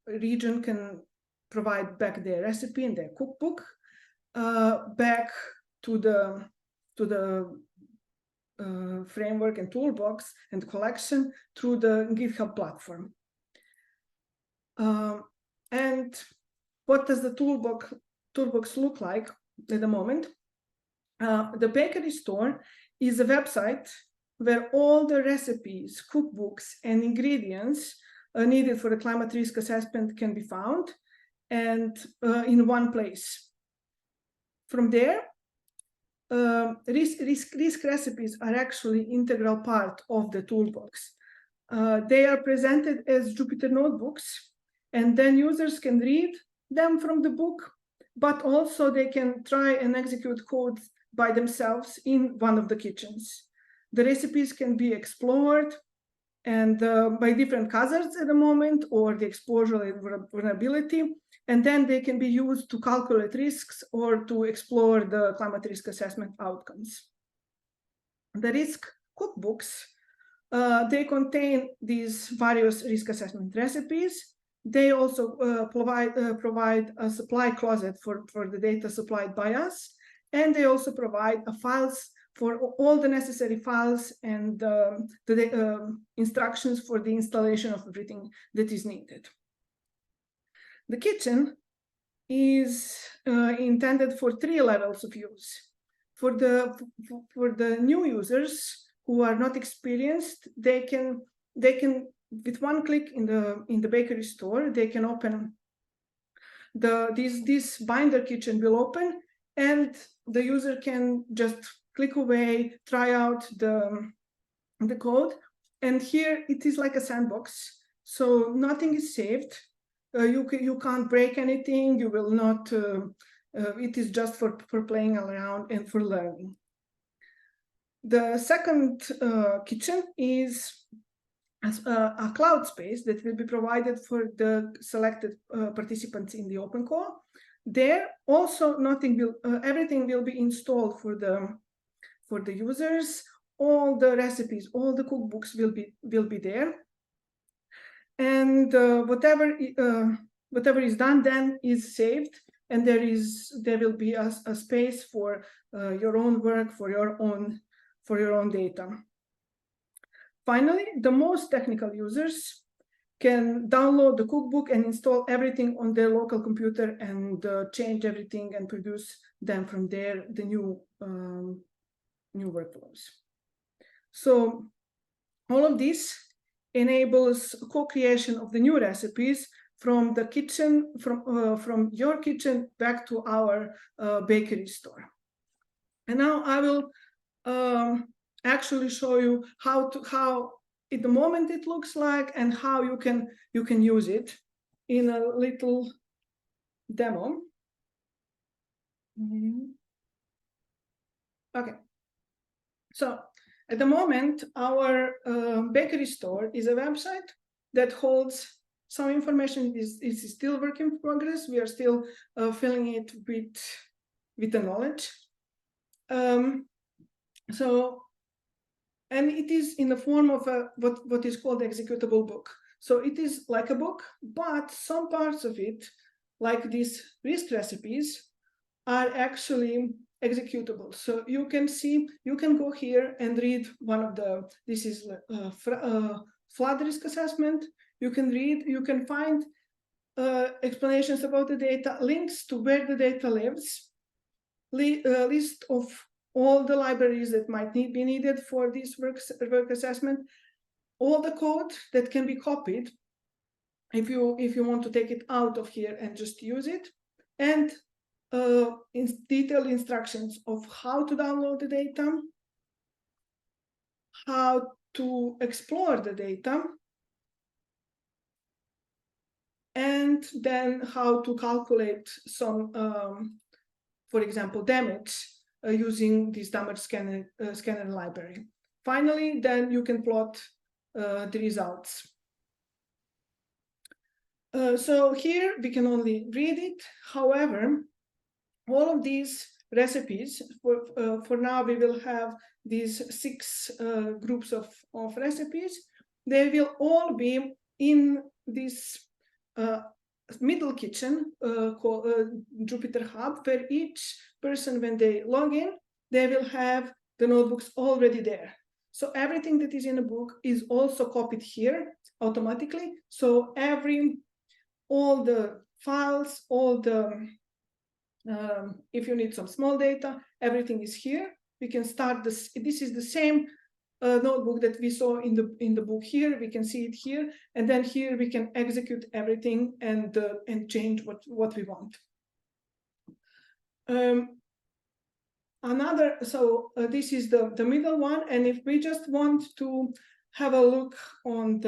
region can provide back their recipe and their cookbook back to the framework and toolbox and collection through the GitHub platform. And what does the toolbox look like at the moment? The bakery store is a website where all the recipes, cookbooks, and ingredients needed for the climate risk assessment can be found, and in one place. From there, risk recipes are actually integral part of the toolbox. They are presented as Jupyter notebooks, and then users can read them from the book, but also they can try and execute code by themselves in one of the kitchens. The recipes can be explored and by different hazards at the moment, or the exposure and vulnerability, and then they can be used to calculate risks or to explore the climate risk assessment outcomes. The risk cookbooks, they contain these various risk assessment recipes. They also provide a supply closet for the data supplied by us, and they also provide files for all the necessary files and the instructions for the installation of everything that is needed. The kitchen is intended for 3 levels of use. For the new users who are not experienced, they can with one click in the bakery store, they can open this binder kitchen will open, and the user can just click away, try out the code. And here it is like a sandbox. So nothing is saved. You can't break anything. You will not, it is just for playing around and for learning. The second kitchen is a cloud space that will be provided for the selected participants in the open call. There also everything will be installed for the users. All the recipes, all the cookbooks will be there, and whatever is done then is saved, and there will be a space for your own work, for your own data. Finally, the most technical users can download the cookbook and install everything on their local computer and change everything and produce them from there, the new workflows. So all of this enables co-creation of the new recipes from the kitchen, from your kitchen back to our bakery store. And now I will actually show you how at the moment it looks like and how you can use it in a little demo. Okay, so at the moment our bakery store is a website that holds some information. Is still work in progress. We are still filling it with the knowledge. And it is in the form of what is called executable book. So it is like a book, but some parts of it, like these risk recipes, are actually executable. So you can see, you can go here and read one of this is flood risk assessment. You can read, you can find explanations about the data, links to where the data lives, list of all the libraries that might be needed for this work assessment, all the code that can be copied if you want to take it out of here and just use it, and detailed instructions of how to download the data, how to explore the data, and then how to calculate some, for example, damage using this damage scanner library. Finally, then you can plot the results. So here we can only read it. However, all of these recipes, for now we will have these 6 groups of recipes. They will all be in this middle kitchen called Jupyter Hub, where each person, when they log in, they will have the notebooks already there. So everything that is in a book is also copied here automatically. So all the files, all the if you need some small data, everything is here. We can start this. This is the same notebook that we saw in the book here. We can see it here, and then here we can execute everything and change what we want. This is the middle one, and if we just want to have a look on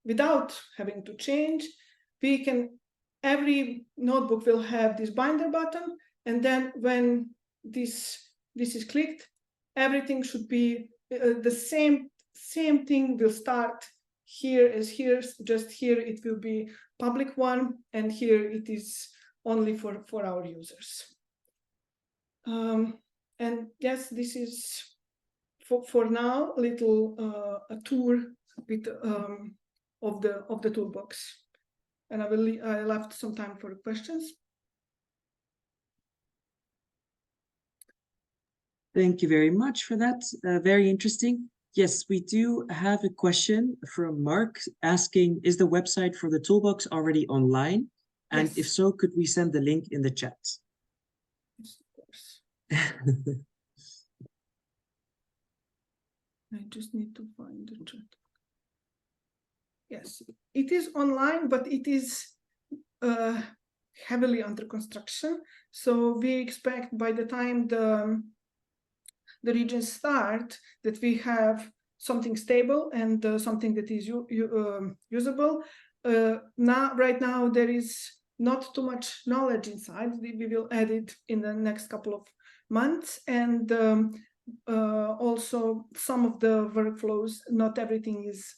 without having to change, we can. Every notebook will have this binder button, and then when this is clicked, everything should be the same thing will start here as here. Just here it will be public one, and here it is only for our users. And yes, this is for now a little a tour with of the toolbox. And I left some time for questions. Thank you very much for that. Very interesting. Yes, we do have a question from Mark asking, is the website for the toolbox already online? And Yes. if so, could we send the link in the chat? Yes, of course. I just need to find the chat. Yes, it is online, but it is heavily under construction. So we expect by the time the regions start, that we have something stable and something that is usable. Right now, there is not too much knowledge inside. We will add it in the next couple of months, and also some of the workflows, not everything is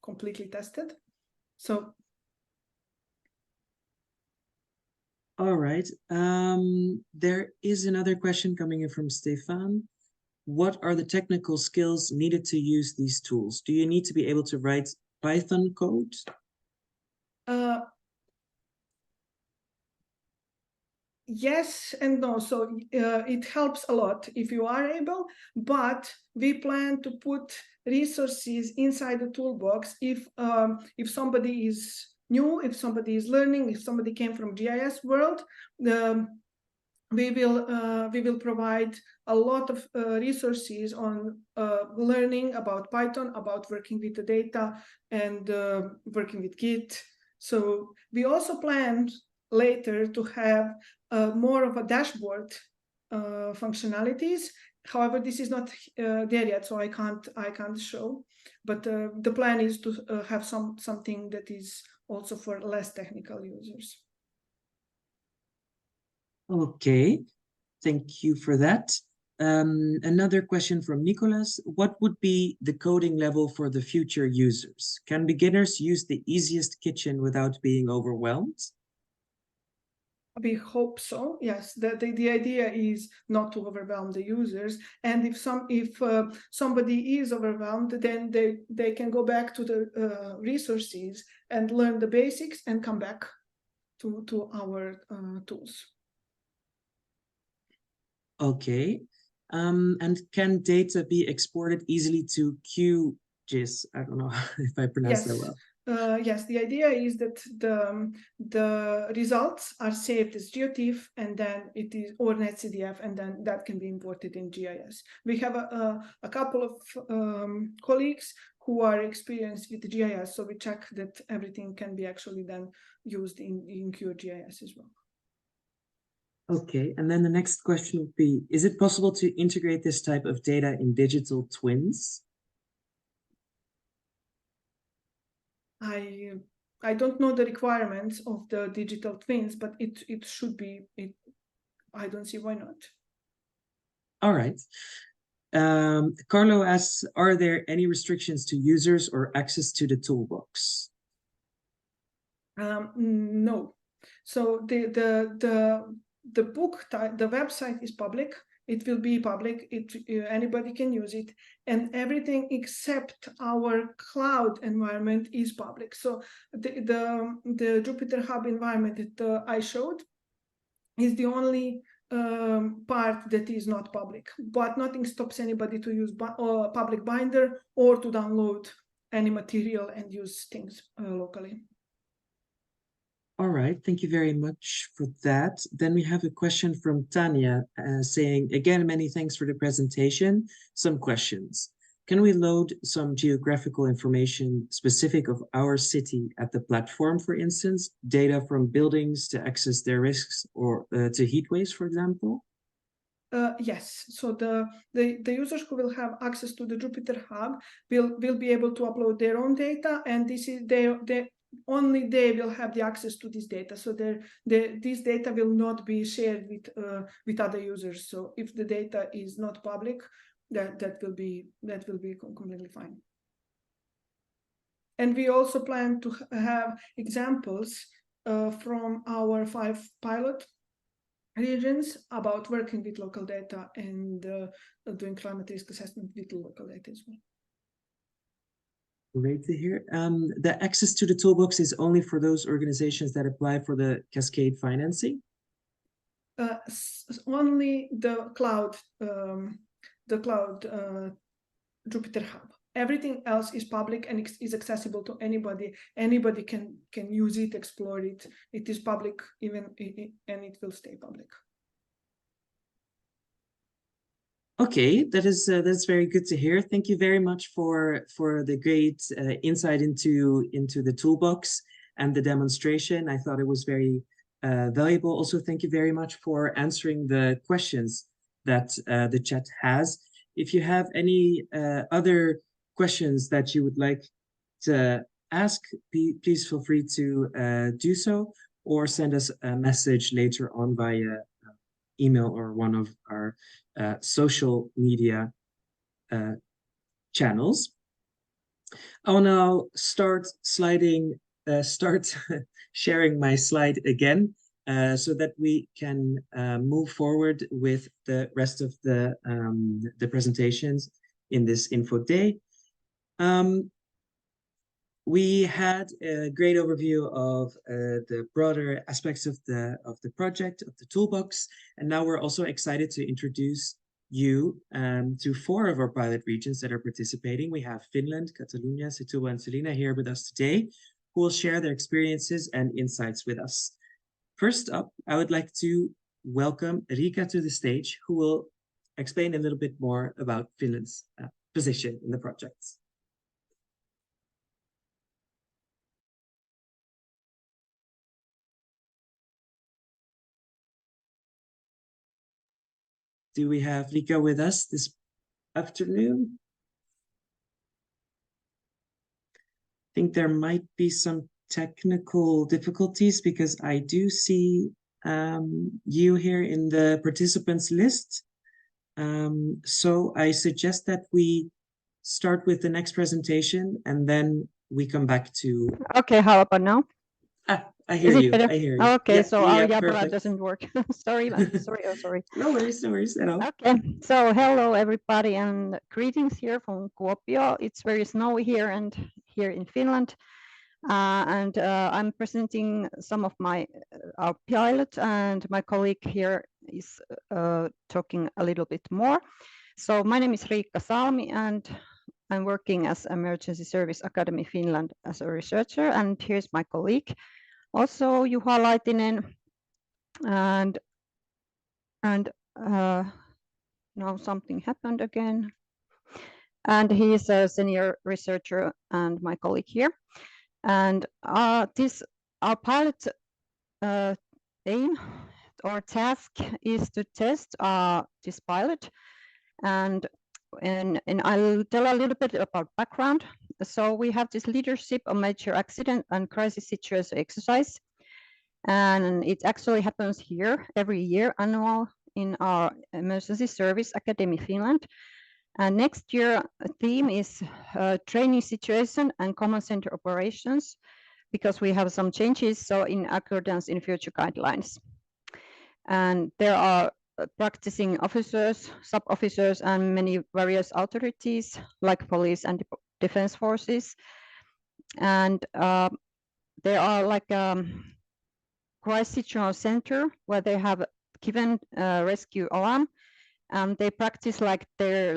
completely tested. So. All right. There is another question coming in from Stefan. What are the technical skills needed to use these tools? Do you need to be able to write Python code? Yes and no. So it helps a lot if you are able, but we plan to put resources inside the toolbox if somebody is new, if somebody is learning, if somebody came from GIS world. We will provide a lot of resources on learning about Python, about working with the data, and working with Git. So we also plan later to have more of a dashboard functionalities. However, this is not there yet, so I can't show. But the plan is to have something that is also for less technical users. Okay, thank you for that. Another question from Nicholas. What would be the coding level for the future users? Can beginners use the easiest kitchen without being overwhelmed? We hope so. Yes, the idea is not to overwhelm the users. And if somebody is overwhelmed, then they can go back to the resources and learn the basics and come back to our tools. Okay. And can data be exported easily to QGIS? I don't know if I pronounced that well. Yes, the idea is that the results are saved as GeoTIFF, and then it is or NetCDF, and then that can be imported in GIS. We have a couple of colleagues who are experienced with GIS, so we check that everything can be actually then used in QGIS as well. Okay, and then the next question would be, is it possible to integrate this type of data in digital twins? I don't know the requirements of the digital twins, but it should be. I don't see why not. All right. Carlo asks, are there any restrictions to users or access to the toolbox? No. So the book, the website is public. It will be public. Anybody can use it, and everything except our cloud environment is public. So the Jupyter Hub environment that I showed is the only part that is not public. But nothing stops anybody to use public binder or to download any material and use things locally. All right, thank you very much for that. Then we have a question from Tanya saying, again, many thanks for the presentation. Some questions. Can we load some geographical information specific of our city at the platform, for instance, data from buildings to access their risks or to heat waves, for example? Yes, so the users who will have access to the Jupyter Hub will be able to upload their own data, and this is only they will have the access to this data. So this data will not be shared with other users. So if the data is not public, that will be completely fine. And we also plan to have examples from our 5 pilot regions about working with local data and doing climate risk assessment with local data as well. Great to hear. The access to the toolbox is only for those organizations that apply for the Cascade financing? Only the cloud Jupyter Hub. Everything else is public and is accessible to anybody. Anybody can use it, explore it. It is public, and it will stay public. Okay, that's very good to hear. Thank you very much for the great insight into the toolbox and the demonstration. I thought it was very valuable. Also, thank you very much for answering the questions that the chat has. If you have any other questions that you would like to ask, please feel free to do so, or send us a message later on via email or one of our social media channels. I'll now start sharing my slide again so that we can move forward with the rest of the presentations in this info day. We had a great overview of the broader aspects of the project, of the toolbox, and now we're also excited to introduce you to 4 of our pilot regions that are participating. We have Finland, Catalonia, Setúbal, and Selina here with us today, who will share their experiences and insights with us. First up, I would like to welcome Riikka to the stage, who will explain a little bit more about Finland's position in the project. Do we have Riikka with us this afternoon? I think there might be some technical difficulties because I do see you here in the participants list. So I suggest that we start with the next presentation and then we come back to... Okay, how about now? I hear you. Better? I hear you. Okay, yeah, so our Jabra perfect. doesn't work. Sorry, sorry. No worries at all. Okay, so hello everybody and greetings here from Kuopio. It's very snowy here and here in Finland. I'm presenting some of our pilot, and my colleague here is talking a little bit more. So my name is Riikka Salmi and I'm working as Emergency Service Academy Finland as a researcher, and here's my colleague. Also, Juha Laitinen, and now something happened again. And he is a senior researcher and my colleague here. And our pilot aim or task is to test this pilot, and I'll tell a little bit about background. So we have this leadership of major accident and crisis situation exercise, and it actually happens here every year, annual, in our Emergency Service Academy Finland. And next year, a theme is training situation and command center operations, because we have some changes, so in accordance in future guidelines. And there are practicing officers, sub-officers, and many various authorities like police and defense forces. And there are like crisis situational center where they have given rescue alarm, and they practice like their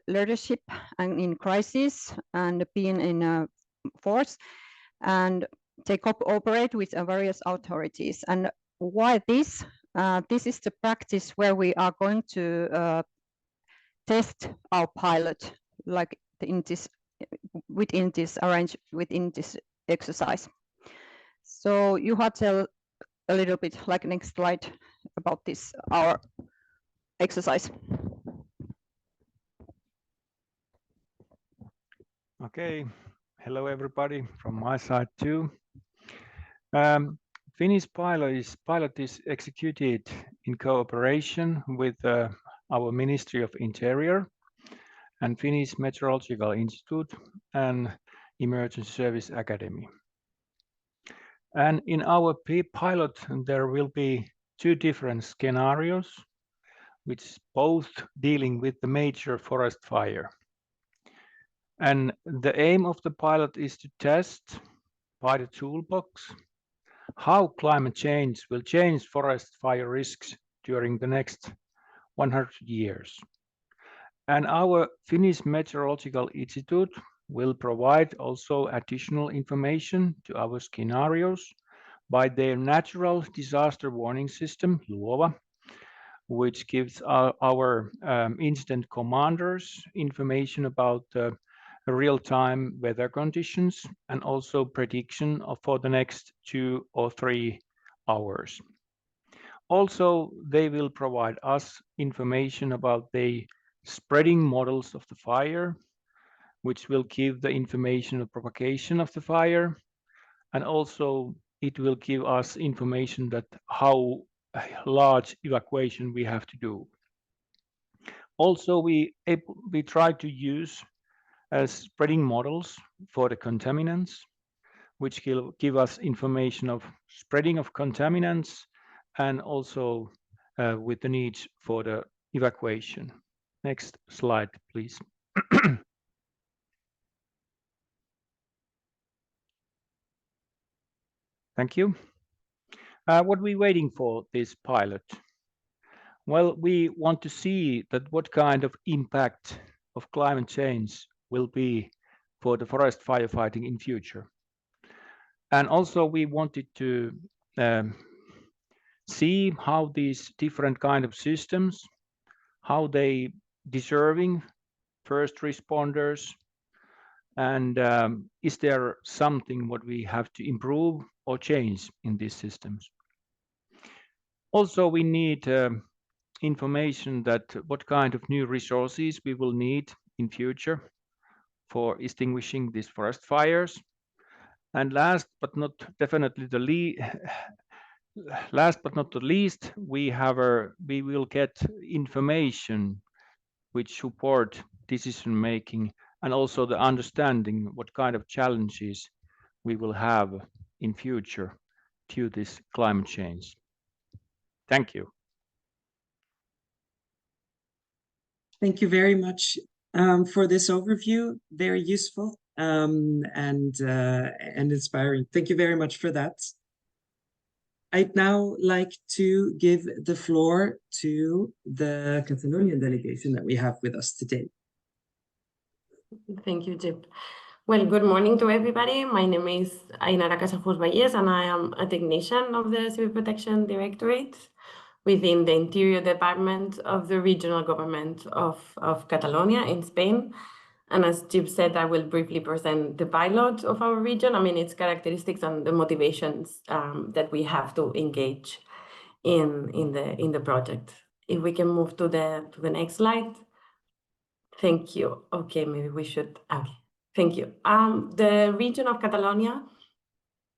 leadership and in crisis and being in a force, and they cooperate with various authorities. And why this? This is the practice where we are going to test our pilot, like within this exercise. So you have to tell a little bit, like next slide, about this our exercise. Okay, hello everybody from my side too. Finnish pilot is executed in cooperation with our Ministry of Interior and Finnish Meteorological Institute and Emergency Service Academy. And in our pilot, there will be 2 different scenarios, which both dealing with the major forest fire. And the aim of the pilot is to test by the toolbox how climate change will change forest fire risks during the next 100 years. And our Finnish Meteorological Institute will provide also additional information to our scenarios by their natural disaster warning system, Luova, which gives our incident commanders information about real-time weather conditions and also prediction for the next 2 or 3 hours. Also, they will provide us information about the spreading models of the fire, which will give the information of propagation of the fire. And also it will give us information that how large evacuation we have to do. Also, we try to use spreading models for the contaminants, which will give us information of spreading of contaminants and also with the needs for the evacuation. Next slide, please. Thank you. What are we waiting for this pilot? Well, we want to see that what kind of impact of climate change will be for the forest firefighting in future. And also we wanted to see how these different kind of systems, how they deserving first responders, and is there something what we have to improve or change in these systems. Also, we need information that what kind of new resources we will need in future for extinguishing these forest fires. And last but not the least, we will get information which support decision making and also the understanding what kind of challenges we will have in future to this climate change. Thank you. Thank you very much for this overview. Very useful and inspiring. Thank you very much for that. I'd now like to give the floor to the Catalonian delegation that we have with us today. Thank you, Jip. Well, good morning to everybody. My name is Ainara Casajos Valles, and I am a technician of the Civil Protection Directorate within the Interior Department of the Regional Government of Catalonia in Spain. And as Jip said, I will briefly present the pilot of our region, its characteristics and the motivations that we have to engage in the project. If we can move to the next slide. Thank you. Okay, maybe we should, okay, thank you. The region of Catalonia,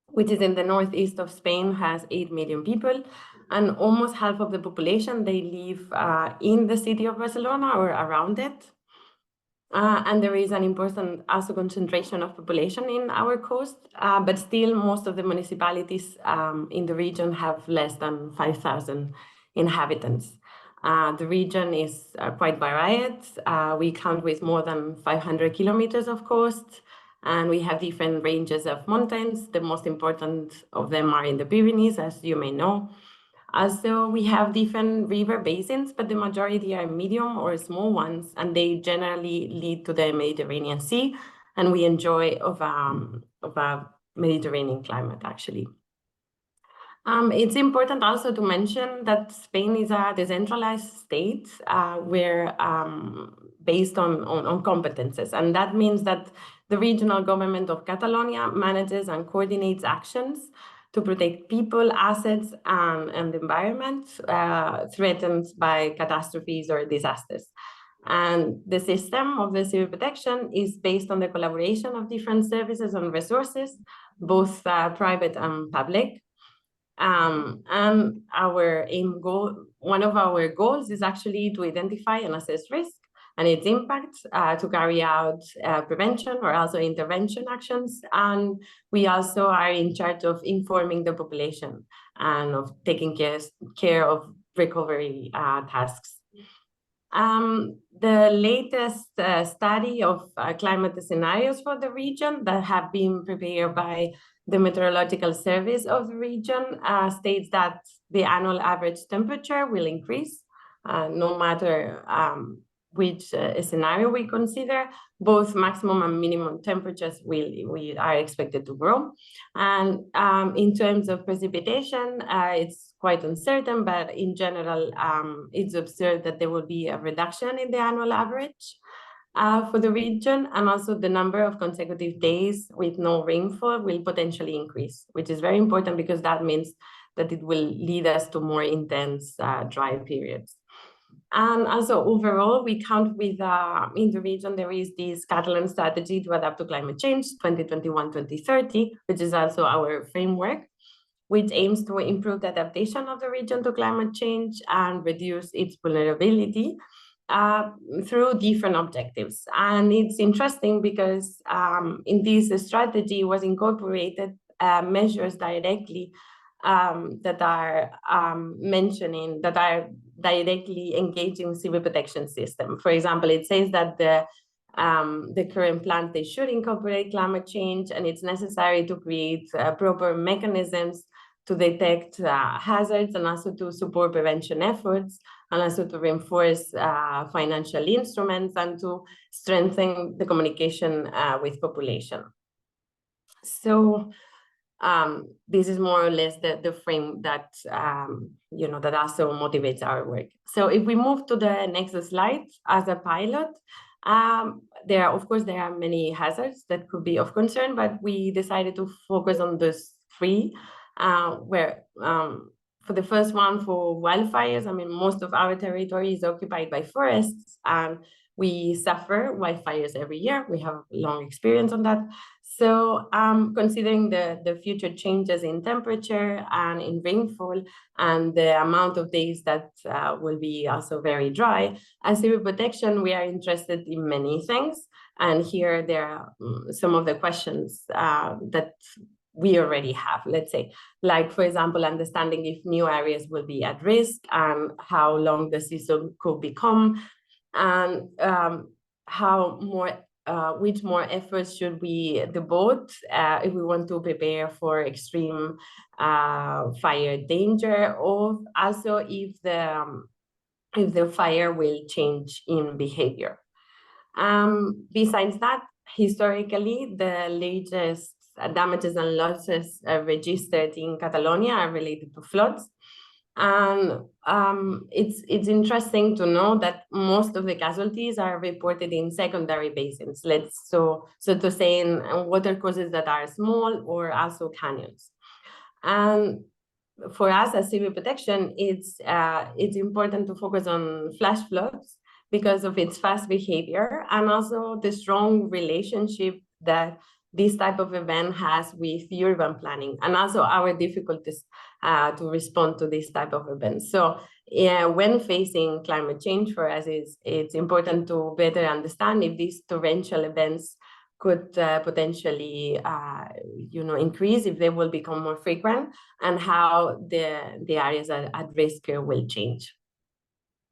which is in the northeast of Spain, has 8 million people, and almost half of the population, they live in the city of Barcelona or around it. And there is an important also concentration of population in our coast, but still most of the municipalities in the region have less than 5,000 inhabitants. The region is quite varied. We count with more than 500 kilometers of coast, and we have different ranges of mountains. The most important of them are in the Pyrenees, as you may know. Also, we have different river basins, but the majority are medium or small ones, and they generally lead to the Mediterranean Sea, and we enjoy of a Mediterranean climate, actually. It's important also to mention that Spain is a decentralized state where based on competences, and that means that the regional government of Catalonia manages and coordinates actions to protect people, assets, and the environment threatened by catastrophes or disasters. And the system of the civil protection is based on the collaboration of different services and resources, both private and public. And one of our goals is actually to identify and assess risk and its impact, to carry out prevention or also intervention actions. And we also are in charge of informing the population and of taking care of recovery tasks. The latest study of climate scenarios for the region that have been prepared by the Meteorological Service of the region states that the annual average temperature will increase no matter which scenario we consider. Both maximum and minimum temperatures are expected to grow. And in terms of precipitation, it's quite uncertain, but in general, it's observed that there will be a reduction in the annual average for the region, and also the number of consecutive days with no rainfall will potentially increase, which is very important because that means that it will lead us to more intense dry periods. And also overall, we count with, in the region, there is this Catalan strategy to adapt to climate change, 2021-2030, which is also our framework, which aims to improve the adaptation of the region to climate change and reduce its vulnerability through different objectives. And it's interesting because in this strategy was incorporated measures directly that are mentioning, that are directly engaging civil protection system. For example, it says that the current plans, they should incorporate climate change, and it's necessary to create proper mechanisms to detect hazards and also to support prevention efforts, and also to reinforce financial instruments and to strengthen the communication with population. So this is more or less the frame that that also motivates our work. So if we move to the next slide, as a pilot, there are many hazards that could be of concern, but we decided to focus on those three, where for the first one, for wildfires, I mean, most of our territory is occupied by forests, and we suffer wildfires every year. We have long experience on that. So considering the future changes in temperature and in rainfall and the amount of days that will be also very dry, as civil protection, we are interested in many things. And here there are some of the questions that we already have, let's say, like, for example, understanding if new areas will be at risk and how long the season could become, and which more efforts should we devote if we want to prepare for extreme fire danger, or also if the fire will change in behavior. Besides that, historically, the latest damages and losses registered in Catalonia are related to floods. And it's interesting to know that most of the casualties are reported in secondary basins, so to say, in water courses that are small, or also canyons. And for us as civil protection, it's important to focus on flash floods because of its fast behavior and also the strong relationship that this type of event has with urban planning, and also our difficulties to respond to this type of events. So when facing climate change, for us, it's important to better understand if these torrential events could potentially increase, if they will become more frequent, and how the areas at risk will change.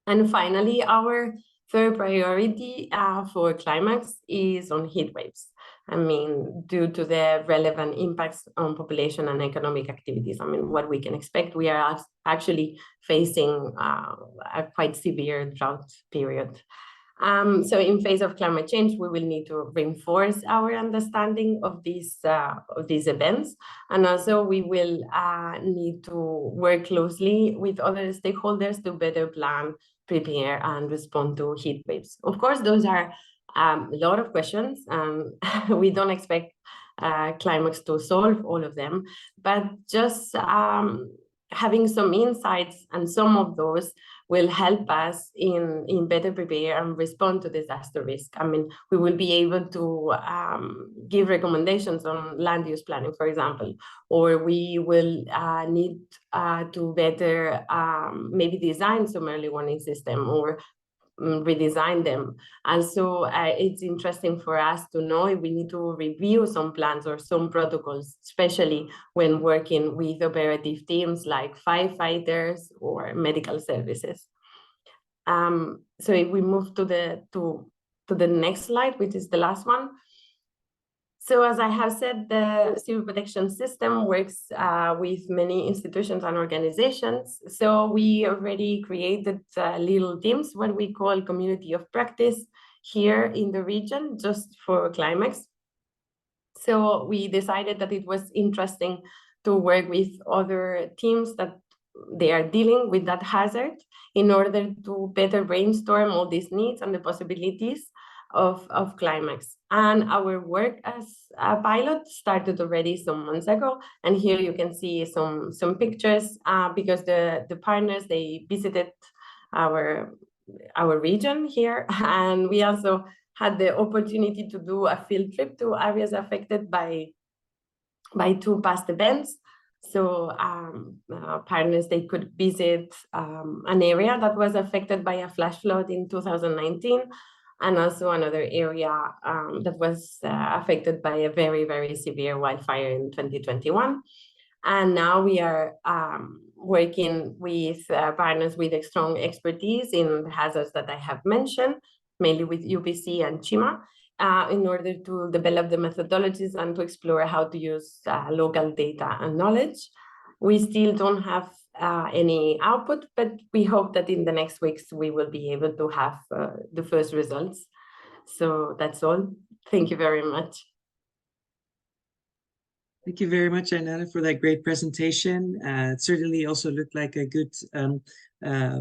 And finally, our third priority for CLIMAAX is on heat waves. I mean, due to the relevant impacts on population and economic activities. I mean, what we can expect, we are actually facing a quite severe drought period. So in face of climate change, we will need to reinforce our understanding of these events. And also we will need to work closely with other stakeholders to better plan, prepare, and respond to heat waves. Of course, those are a lot of questions. We don't expect CLIMAAX to solve all of them, but just having some insights, and some of those will help us in better prepare and respond to disaster risk. I mean, we will be able to give recommendations on land use planning, for example, or we will need to better maybe design some early warning system or redesign them. And so it's interesting for us to know if we need to review some plans or some protocols, especially when working with operative teams like firefighters or medical services. So if we move to the next slide, which is the last one. So as I have said, the civil protection system works with many institutions and organizations. So we already created little teams, what we call community of practice here in the region, just for CLIMAAX. So we decided that it was interesting to work with other teams that they are dealing with that hazard in order to better brainstorm all these needs and the possibilities of CLIMAAX. And our work as a pilot started already some months ago. And here you can see some pictures because the partners, they visited our region here. And we also had the opportunity to do a field trip to areas affected by 2 past events. So partners, they could visit an area that was affected by a flash flood in 2019, and also another area that was affected by a very, very severe wildfire in 2021. And now we are working with partners with a strong expertise in the hazards that I have mentioned, mainly with UPC and CHIMA, in order to develop the methodologies and to explore how to use local data and knowledge. We still don't have any output, but we hope that in the next weeks we will be able to have the first results. So that's all. Thank you very much. Thank you very much, Ainara, for that great presentation. It certainly also looked like a good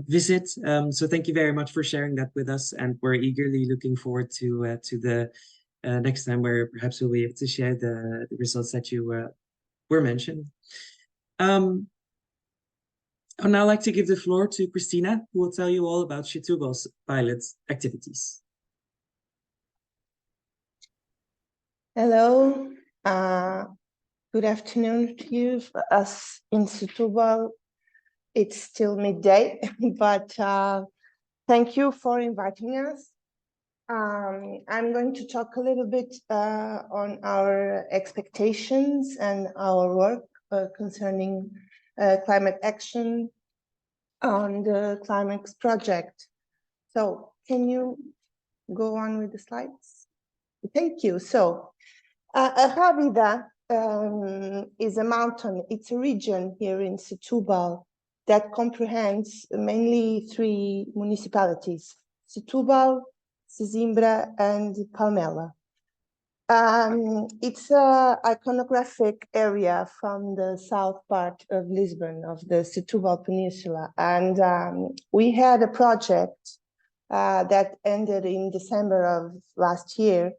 visit. So thank you very much for sharing that with us, and we're eagerly looking forward to the next time where perhaps we'll be able to share the results that you were mentioned. I'd now like to give the floor to Christina, who will tell you all about Setúbal's pilot activities. Hello. Good afternoon to you. For us in Setúbal, it's still midday, but thank you for inviting us. I'm going to talk a little bit on our expectations and our work concerning climate action on the CLIMAAX project. So can you go on with the slides? Thank you. So Rábida is a mountain. It's a region here in Setúbal that comprehends mainly 3 municipalities: Setúbal, Sesimbra, and Palmela. It's an iconographic area from the south part of Lisbon, of the Setúbal Peninsula. And we had a project that ended in December of last year,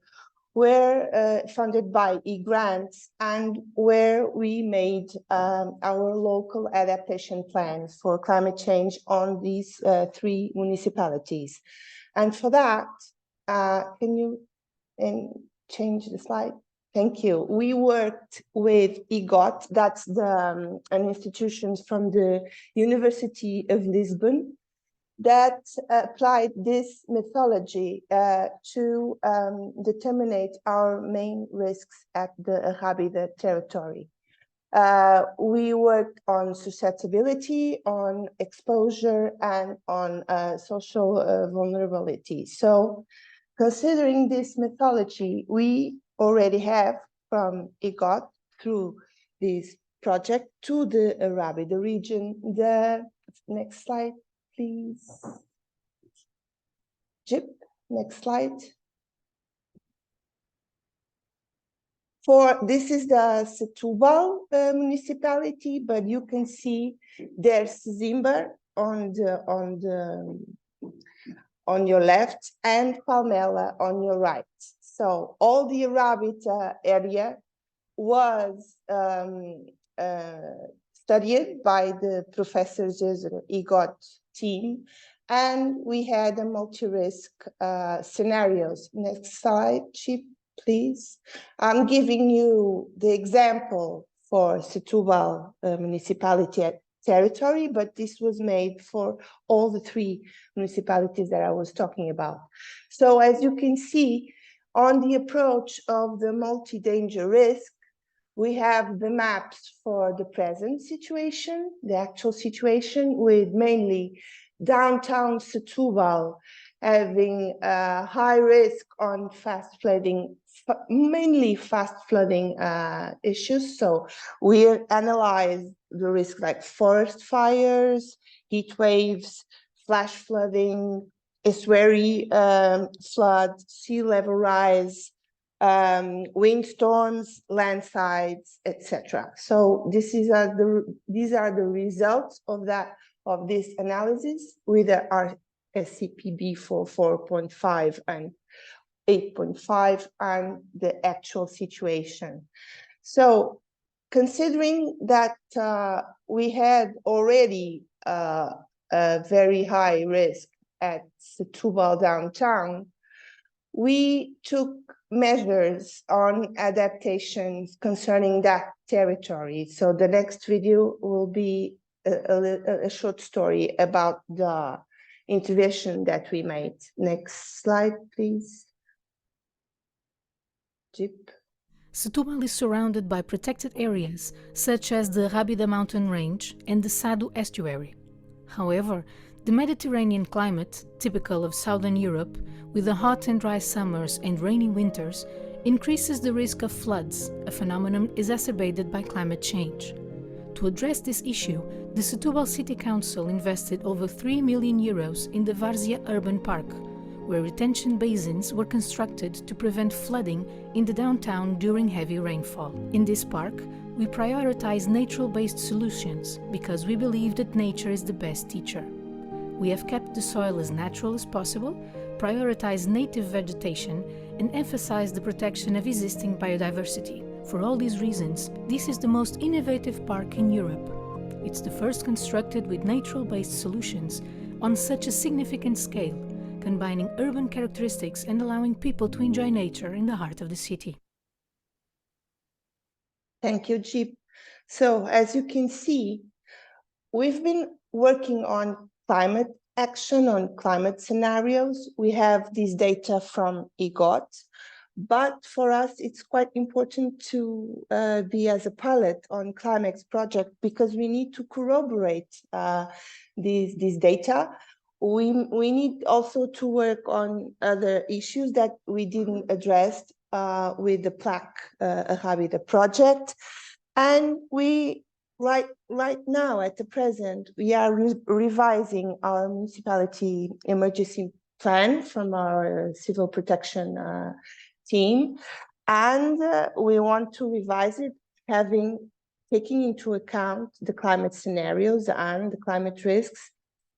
where funded by e-grants, and where we made our local adaptation plan for climate change on these 3 municipalities. And for that, can you change the slide? Thank you. We worked with EGOT, that's an institution from the University of Lisbon, that applied this methodology to determine our main risks at the Rábida territory. We worked on susceptibility, on exposure, and on social vulnerability. So, considering this methodology, we already have from EGOT through this project to the Rábida region. The next slide, please. Jip, next slide. This is the Setúbal municipality, but you can see there's Sesimbra on your left and Palmela on your right. So all the Rábida area was studied by the professors and EGOT team, and we had a multi-risk scenarios. Next slide, Chip, please. I'm giving you the example for Setúbal municipality territory, but this was made for all the 3 municipalities that I was talking about. So as you can see, on the approach of the multi-danger risk, we have the maps for the present situation, the actual situation, with mainly downtown Setúbal having high risk on fast flooding, mainly fast flooding issues. So we analyze the risk like forest fires, heat waves, flash flooding, estuary flood, sea level rise, windstorms, landslides, etc. So these are the results of this analysis with our SCPB for 4.5, and 8.5 and the actual situation. So considering that we had already a very high risk at Setúbal downtown, we took measures on adaptations concerning that territory. So the next video will be a short story about the intervention that we made. Next slide, please. Jeep. Setúbal is surrounded by protected areas such as the Rábida mountain range and the Sado estuary. However, the Mediterranean climate, typical of southern Europe, with the hot and dry summers and rainy winters, increases the risk of floods, a phenomenon exacerbated by climate change. To address this issue, the Setúbal City Council invested over 3 million euros in the Várzea Urban Park, where retention basins were constructed to prevent flooding in the downtown during heavy rainfall. In this park, we prioritize natural-based solutions because we believe that nature is the best teacher. We have kept the soil as natural as possible, prioritized native vegetation, and emphasized the protection of existing biodiversity. For all these reasons, this is the most innovative park in Europe. It's the first constructed with natural-based solutions on such a significant scale, combining urban characteristics and allowing people to enjoy nature in the heart of the city. Thank you, Jeep. So as you can see, we've been working on climate action, on climate scenarios. We have this data from EGOT, but for us, it's quite important to be as a pilot on CLIMAAX project because we need to corroborate this data. We need also to work on other issues that we didn't address with the plaque Rábida project. And we, right now, at the present, we are revising our municipality emergency plan from our civil protection team. And we want to revise it, taking into account the climate scenarios and the climate risks.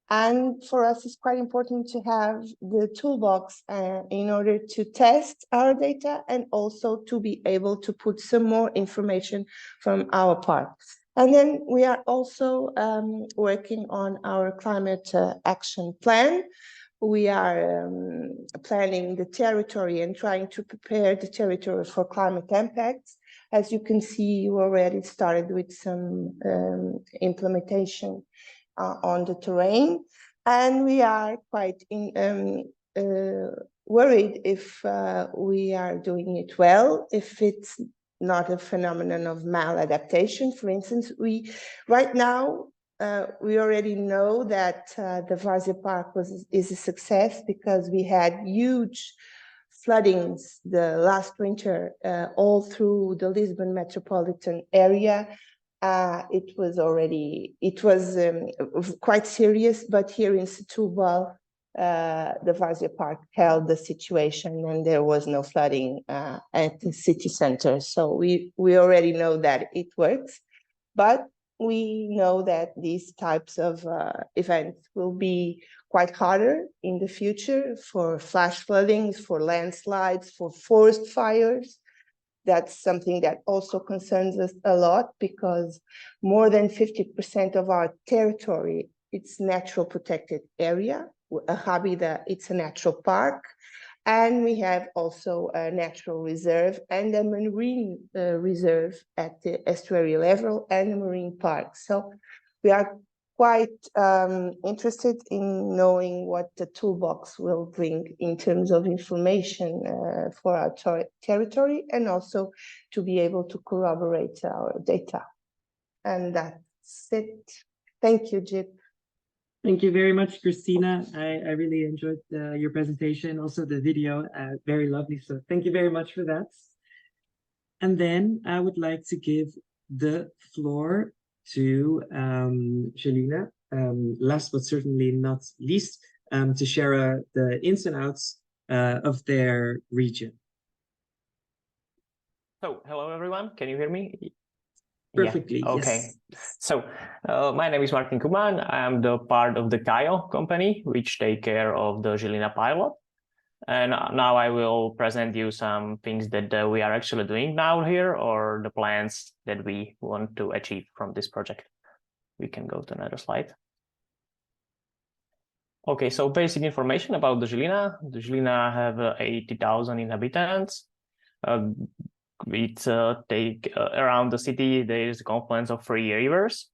And for us, it's quite important to have the toolbox in order to test our data and also to be able to put some more information from our part. And then we are also working on our climate action plan. We are planning the territory and trying to prepare the territory for climate impacts. As you can see, you already started with some implementation on the terrain, and we are quite worried if we are doing it well, if it's not a phenomenon of maladaptation. For instance, right now we already know that the Várzea Park is a success because we had huge floodings the last winter all through the Lisbon metropolitan area. It was quite serious, but here in Setúbal, the Várzea Park held the situation and there was no flooding at the city center. So we already know that it works, but we know that these types of events will be quite harder in the future for flash floodings, for landslides, for forest fires. That's something that also concerns us a lot because more than 50% of our territory, it's natural protected area. Rábida, it's a natural park. And we have also a natural reserve and a marine reserve at the estuary level and a marine park. So we are quite interested in knowing what the toolbox will bring in terms of information for our territory and also to be able to corroborate our data. And that's it. Thank you, Jip. Thank you very much, Christina. I really enjoyed your presentation, also the video, very lovely. So thank you very much for that. And then I would like to give the floor to Jelena, last but certainly not least, to share the ins and outs of their region. So, hello everyone, can you hear me? Perfectly, yeah. Okay. Yes. So, my name is Martin Kuman. I am the part of the CAIO company, which take care of the Žilina pilot. And now I will present you some things that we are actually doing now here, or the plans that we want to achieve from this project. We can go to another slide. Okay, so basic information about the Žilina. The Žilina have 80,000 inhabitants. Around the city, there is a confluence of 3 rivers.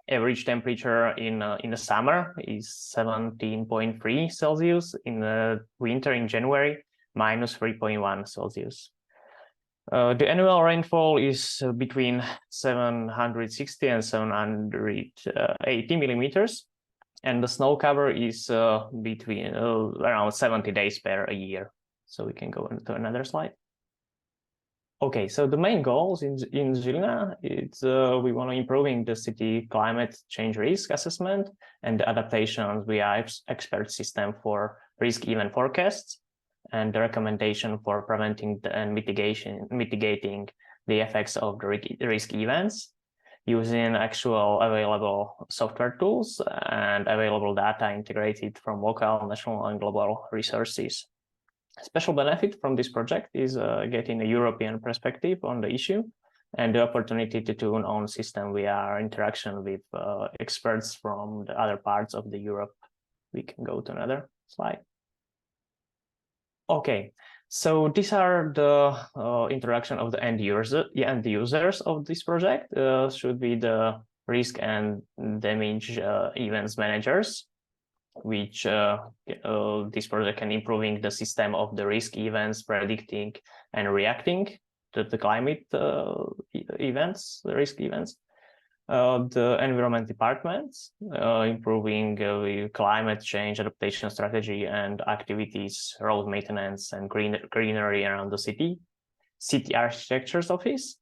Average temperature in the summer is 17.3 Celsius. In the winter, in January, minus 3.1 Celsius. The annual rainfall is between 760 and 780 millimeters, and the snow cover is between around 70 days per year. So we can go into another slide. Okay, so the main goals in Žilina, it's we want to improving the city climate change risk assessment and the adaptation via expert system for risk event forecasts, and the recommendation for preventing and mitigating the effects of the risk events using actual available software tools and available data integrated from local, national, and global resources. Special benefit from this project is getting a European perspective on the issue and the opportunity to tune on system via interaction with experts from the other parts of the Europe. We can go to another slide. Okay, so these are the interaction of the end users of this project. Should be the risk and damage events managers, which this project can improving the system of the risk events, predicting and reacting to the climate events, the risk events. The environment departments, improving climate change adaptation strategy and activities, road maintenance and greenery around the city. City architectures office,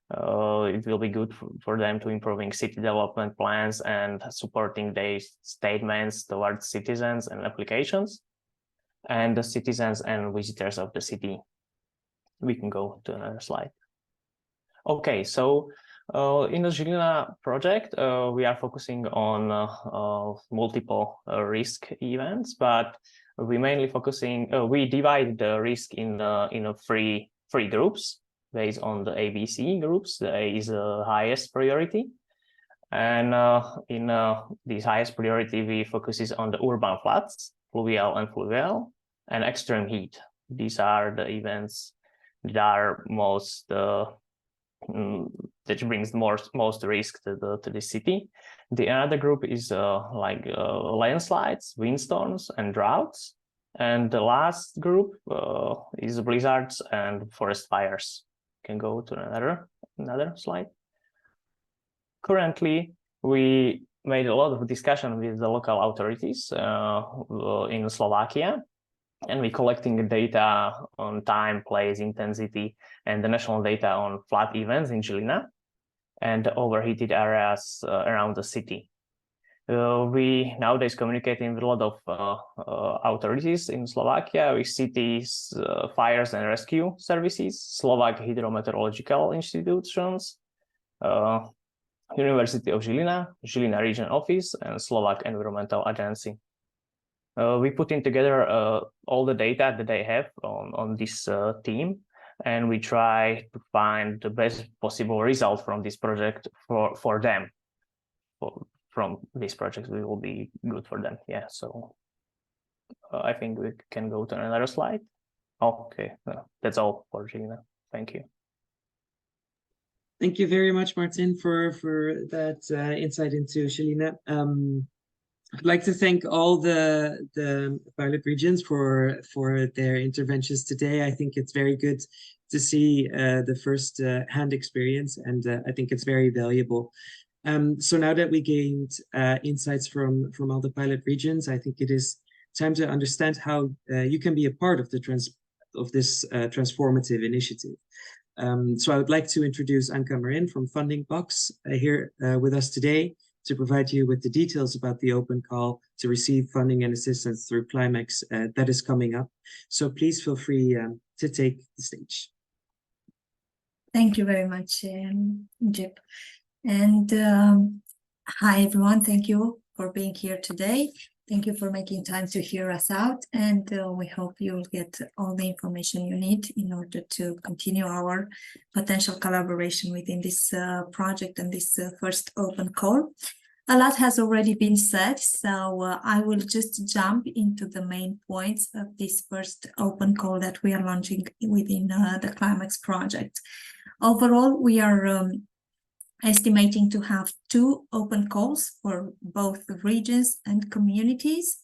it will be good for them to improving city development plans and supporting their statements towards citizens and applications, and the citizens and visitors of the city. We can go to another slide. Okay, so in the Žilina project, we are focusing on multiple risk events, but we mainly focusing, we divide the risk in three groups based on the ABC groups. The A is the highest priority. And in this highest priority, we focuses on the urban floods, fluvial and fluvial, and extreme heat. These are the events that are most that brings most risk to the city. The other group is like landslides, windstorms, and droughts. And the last group is blizzards and forest fires. Can go to another slide. Currently, we made a lot of discussion with the local authorities in Slovakia, and we're collecting data on time, place, intensity, and the national data on flood events in Žilina and overheated areas around the city. We nowadays communicating with a lot of authorities in Slovakia, with cities, fires and rescue services, Slovak hydrometeorological institutions, University of Žilina, Žilina Region Office, and Slovak Environmental Agency. We putting together all the data that they have on this team, and we try to find the best possible result from this project for them. From this project, we will be good for them. Yeah, so I think we can go to another slide. Okay, that's all for Žilina. Thank you. Thank you very much, Martin, for that insight into Žilina. I'd like to thank all the pilot regions for their interventions today. I think it's very good to see the first hand experience, and I think it's very valuable. So now that we gained insights from all the pilot regions, I think it is time to understand how you can be a part of this transformative initiative. So I would like to introduce Anka Marin from Funding Box here with us today to provide you with the details about the open call to receive funding and assistance through CLIMAAX that is coming up. So please feel free to take the stage. Thank you very much, Jip. And hi, everyone. Thank you for being here today. Thank you for making time to hear us out, and we hope you'll get all the information you need in order to continue our potential collaboration within this project and this first open call. A lot has already been said, so I will just jump into the main points of this first open call that we are launching within the CLIMAAX project. Overall, we are estimating to have 2 open calls for both regions and communities.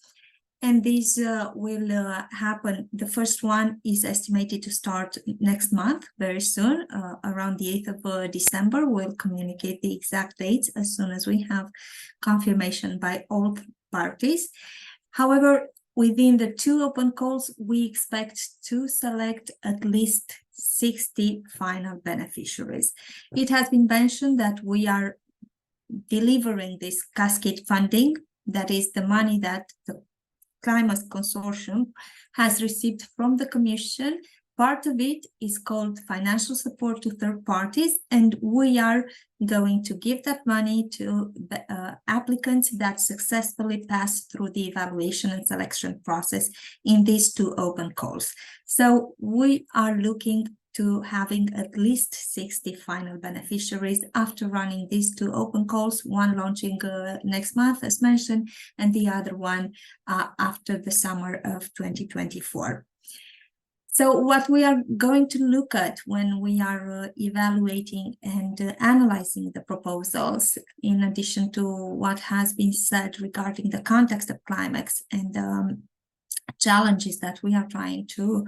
And these will happen. The first one is estimated to start next month, very soon, around the 8th of December. We'll communicate the exact dates as soon as we have confirmation by all parties. However, within the 2 open calls, we expect to select at least 60 final beneficiaries. It has been mentioned that we are delivering this cascade funding, that is the money that the CLIMAAX Consortium has received from the Commission. Part of it is called financial support to third parties, and we are going to give that money to applicants that successfully pass through the evaluation and selection process in these 2 open calls. So we are looking to having at least 60 final beneficiaries after running these 2 open calls, one launching next month, as mentioned, and the other one after the summer of 2024. So what we are going to look at when we are evaluating and analyzing the proposals, in addition to what has been said regarding the context of CLIMAAX and challenges that we are trying to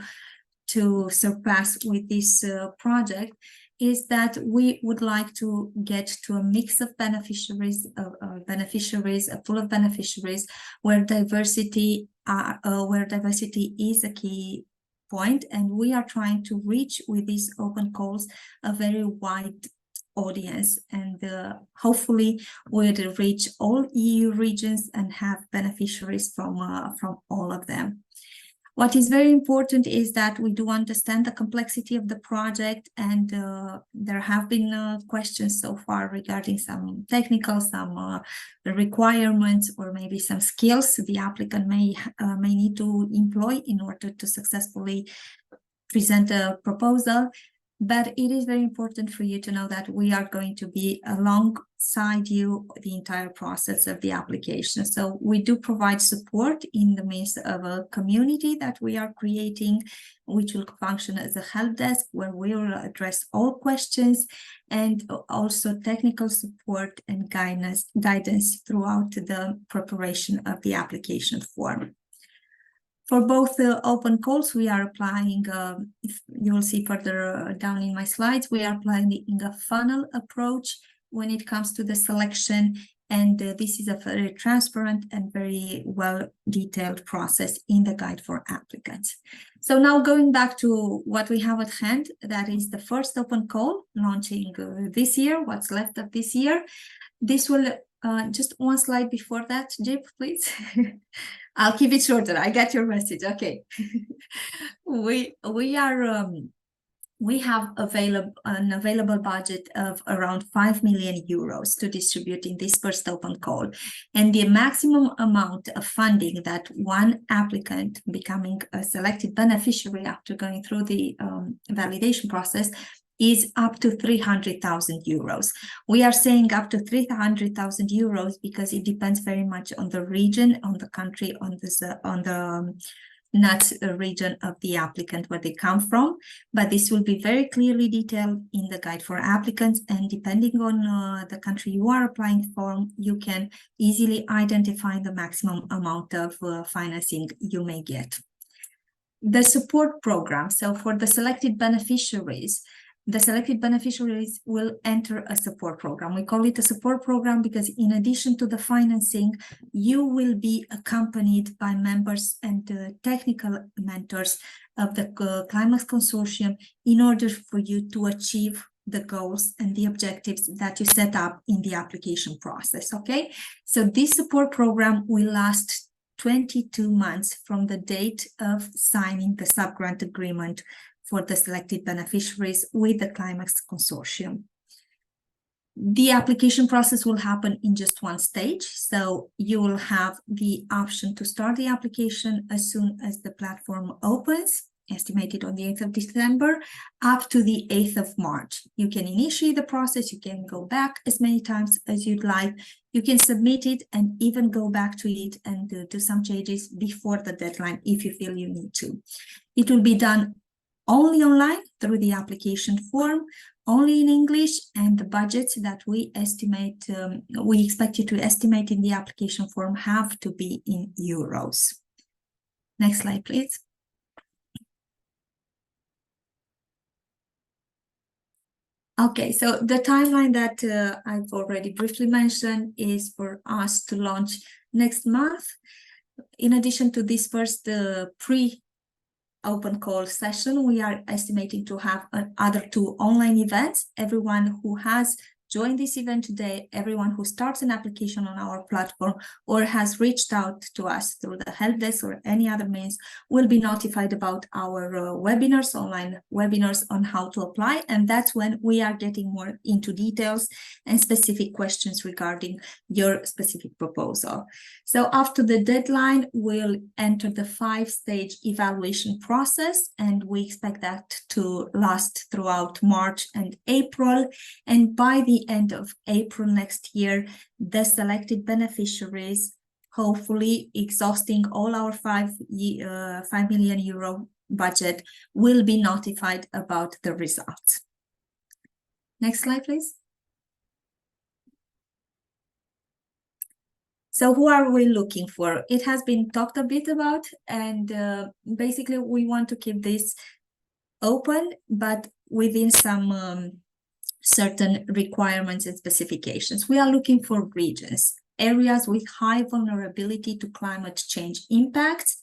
surpass with this project, is that we would like to get to a mix of beneficiaries, a pool of beneficiaries where diversity is a key point, and we are trying to reach with these open calls a very wide audience, and hopefully we'll reach all EU regions and have beneficiaries from all of them. What is very important is that we do understand the complexity of the project, and there have been questions so far regarding some technical, some requirements, or maybe some skills the applicant may need to employ in order to successfully present a proposal. But it is very important for you to know that we are going to be alongside you the entire process of the application. So we do provide support in the midst of a community that we are creating, which will function as a help desk where we will address all questions, and also technical support and guidance throughout the preparation of the application form. For both open calls, we are applying, if you will see further down in my slides, we are applying a funnel approach when it comes to the selection, and this is a very transparent and very well detailed process in the guide for applicants. So now going back to what we have at hand, that is the first open call launching this year, what's left of this year. This will just one slide before that, Jip, please. I'll keep it shorter. I get your message. Okay. We have an available budget of around 5 million euros to distribute in this first open call, and the maximum amount of funding that one applicant becoming a selected beneficiary after going through the validation process is up to 300,000 euros. We are saying up to 300,000 euros because it depends very much on the region, on the country, on the not region of the applicant where they come from, but this will be very clearly detailed in the guide for applicants, and depending on the country you are applying for, you can easily identify the maximum amount of financing you may get. The support program, so for the selected beneficiaries will enter a support program. We call it a support program because in addition to the financing, you will be accompanied by members and technical mentors of the CLIMAAX Consortium in order for you to achieve the goals and the objectives that you set up in the application process, okay? So this support program will last 22 months from the date of signing the subgrant agreement for the selected beneficiaries with the CLIMAAX Consortium. The application process will happen in just one stage. So you will have the option to start the application as soon as the platform opens, estimated on the 8th of December, up to the 8th of March. You can initiate the process, you can go back as many times as you'd like, you can submit it and even go back to it and do some changes before the deadline if you feel you need to. It will be done only online through the application form, only in English, and the budgets that we estimate, we expect you to estimate in the application form have to be in euros. Next slide, please. Okay, so the timeline that I've already briefly mentioned is for us to launch next month. In addition to this first pre-open call session, we are estimating to have other 2 online events. Everyone who has joined this event today, everyone who starts an application on our platform or has reached out to us through the help desk or any other means will be notified about our webinars, online webinars on how to apply. And that's when we are getting more into details and specific questions regarding your specific proposal. So after the deadline, we'll enter the 5-stage evaluation process, and we expect that to last throughout March and April. And by the end of April next year, the selected beneficiaries, hopefully exhausting all our 5 million euro budget, will be notified about the results. Next slide, please. So who are we looking for? It has been talked a bit about, and basically we want to keep this open, but within some certain requirements and specifications. We are looking for regions, areas with high vulnerability to climate change impacts,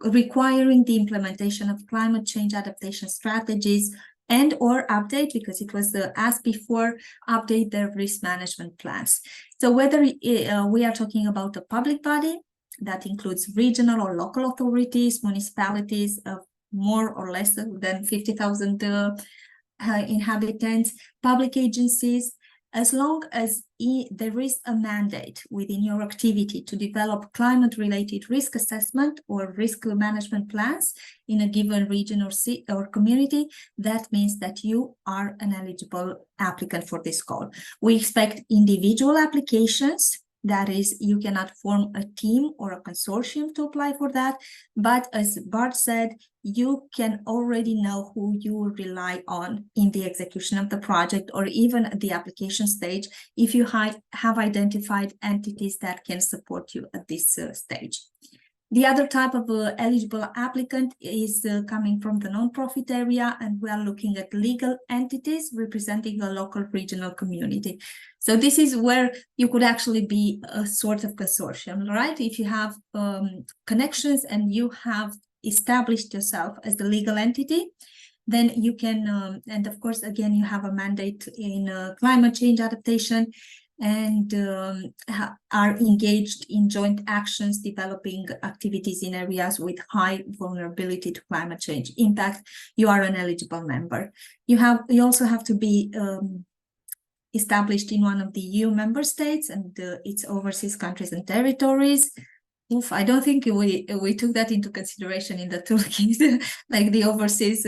requiring the implementation of climate change adaptation strategies and or update, because it was asked before, update their risk management plans. So whether we are talking about a public body that includes regional or local authorities, municipalities of more or less than 50,000 inhabitants, public agencies, as long as there is a mandate within your activity to develop climate-related risk assessment or risk management plans in a given region or community, that means that you are an eligible applicant for this call. We expect individual applications. That is, you cannot form a team or a consortium to apply for that. But as Bart said, you can already know who you rely on in the execution of the project or even at the application stage if you have identified entities that can support you at this stage. The other type of eligible applicant is coming from the non-profit area, and we are looking at legal entities representing a local regional community. So this is where you could actually be a sort of consortium, right? If you have connections and you have established yourself as the legal entity, then you can, and of course, again, you have a mandate in climate change adaptation, and are engaged in joint actions, developing activities in areas with high vulnerability to climate change impact, you are an eligible member. You also have to be established in one of the EU member states and its overseas countries and territories. I don't think we took that into consideration in the toolkit, like the overseas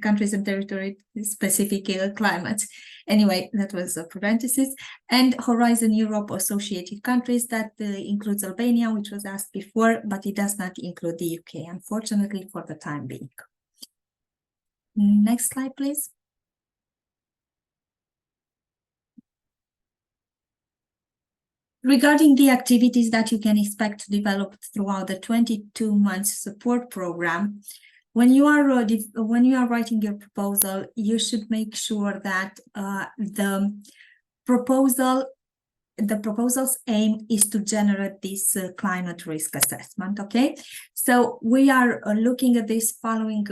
countries and territory specific climates. Anyway, that was a parenthesis. And Horizon Europe associated countries, that includes Albania, which was asked before, but it does not include the UK, unfortunately, for the time being. Next slide, please. Regarding the activities that you can expect to develop throughout the 22-month support program, when you are writing your proposal, you should make sure that the proposal's aim is to generate this climate risk assessment, okay? So we are looking at this following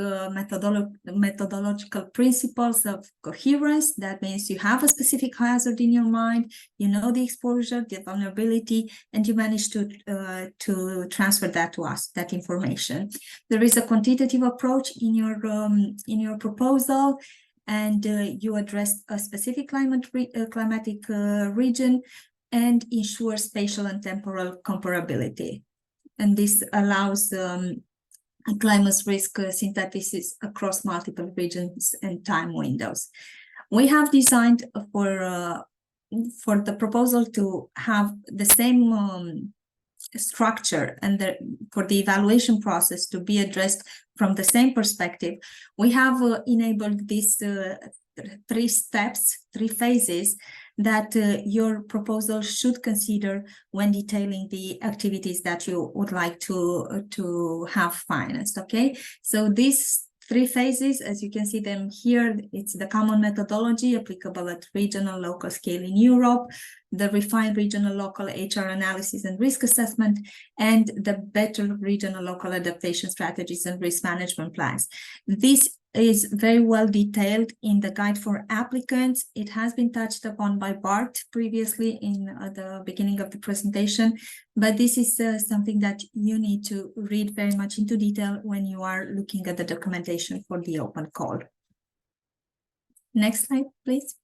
methodological principles of coherence. That means you have a specific hazard in your mind, you know the exposure, the vulnerability, and you manage to transfer that to us, that information. There is a quantitative approach in your proposal, and you address a specific climatic region and ensure spatial and temporal comparability. And this allows climate risk synthesis across multiple regions and time windows. We have designed for the proposal to have the same structure and for the evaluation process to be addressed from the same perspective. We have enabled these 3 steps, 3 phases that your proposal should consider when detailing the activities that you would like to have financed. Okay, so these 3 phases, as you can see them here, it's the common methodology applicable at regional local scale in Europe, the refined regional local HR analysis and risk assessment, and the better regional local adaptation strategies and risk management plans. This is very well detailed in the guide for applicants. It has been touched upon by Bart previously in the beginning of the presentation, but this is something that you need to read very much into detail when you are looking at the documentation for the open call. Next slide, please.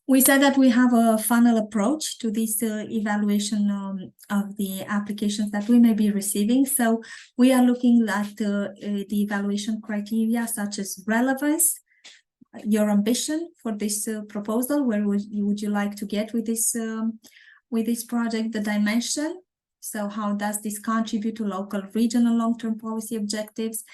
We said that we have a funnel approach to this evaluation of the applications that we may be receiving. So we are looking at the evaluation criteria such as relevance, your ambition for this proposal, where would you like to get with this project, the dimension. So how does this contribute to local, regional, long-term policy objectives,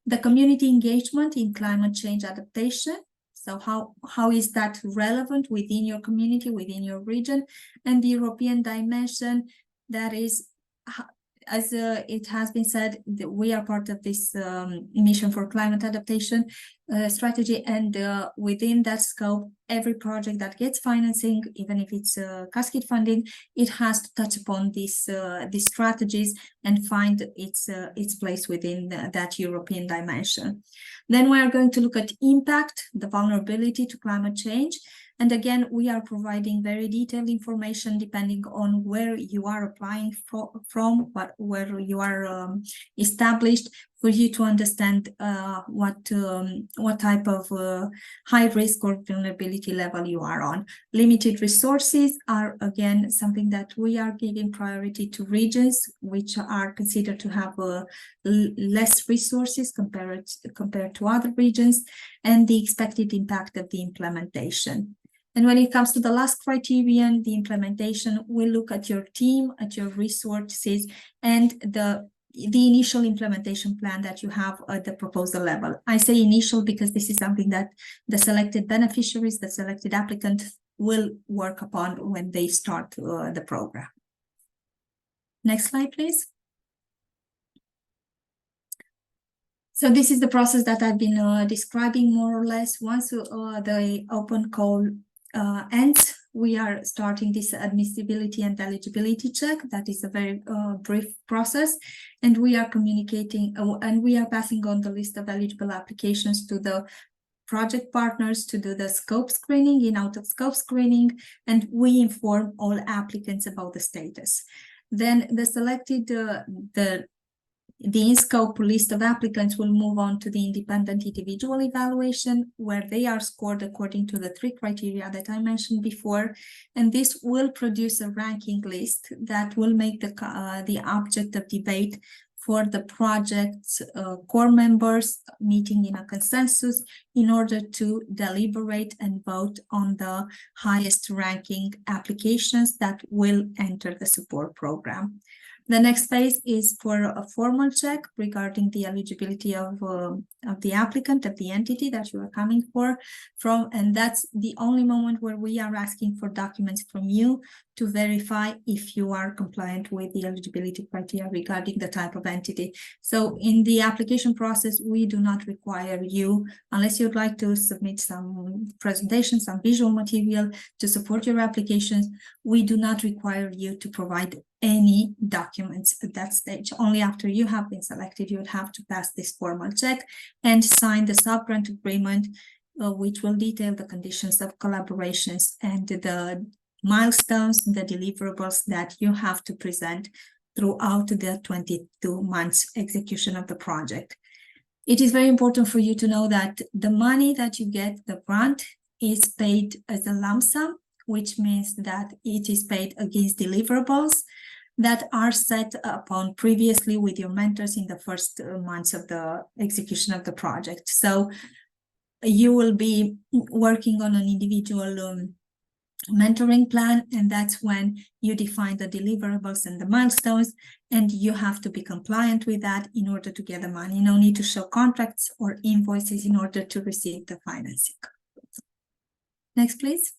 the community engagement in climate change adaptation. So how is that relevant within your community, within your region, and the European dimension, that is, as it has been said, that we are part of this mission for climate adaptation strategy, and within that scope, every project that gets financing, even if it's cascade funding, it has to touch upon these strategies and find its place within that European dimension. Then we are going to look at impact, the vulnerability to climate change. And again, we are providing very detailed information depending on where you are applying from, where you are established, for you to understand what type of high risk or vulnerability level you are on. Limited resources are again something that we are giving priority to regions which are considered to have less resources compared to other regions, and the expected impact of the implementation. And when it comes to the last criterion, the implementation, we look at your team, at your resources, and the initial implementation plan that you have at the proposal level. I say initial because this is something that the selected beneficiaries, the selected applicant will work upon when they start the program. Next slide, please. So this is the process that I've been describing more or less. Once the open call ends, we are starting this admissibility and eligibility check. That is a very brief process, and we are communicating and we are passing on the list of eligible applications to the project partners to do the scope screening, in out of scope screening, and we inform all applicants about the status. Then the selected the in-scope list of applicants will move on to the independent individual evaluation, where they are scored according to the 3 criteria that I mentioned before. And this will produce a ranking list that will make the object of debate for the project's core members meeting in a consensus in order to deliberate and vote on the highest ranking applications that will enter the support program. The next phase is for a formal check regarding the eligibility of the applicant, of the entity that you are coming from, and that's the only moment where we are asking for documents from you to verify if you are compliant with the eligibility criteria regarding the type of entity. So in the application process, we do not require you, unless you'd like to submit some presentation, some visual material to support your applications, we do not require you to provide any documents at that stage. Only after you have been selected, you would have to pass this formal check and sign the sub-grant agreement, which will detail the conditions of collaborations and the milestones, the deliverables that you have to present throughout the 22 months execution of the project. It is very important for you to know that the money that you get, the grant, is paid as a lump sum, which means that it is paid against deliverables that are set upon previously with your mentors in the first months of the execution of the project. So you will be working on an individual mentoring plan, and that's when you define the deliverables and the milestones, and you have to be compliant with that in order to get the money. No need to show contracts or invoices in order to receive the financing. Next, please.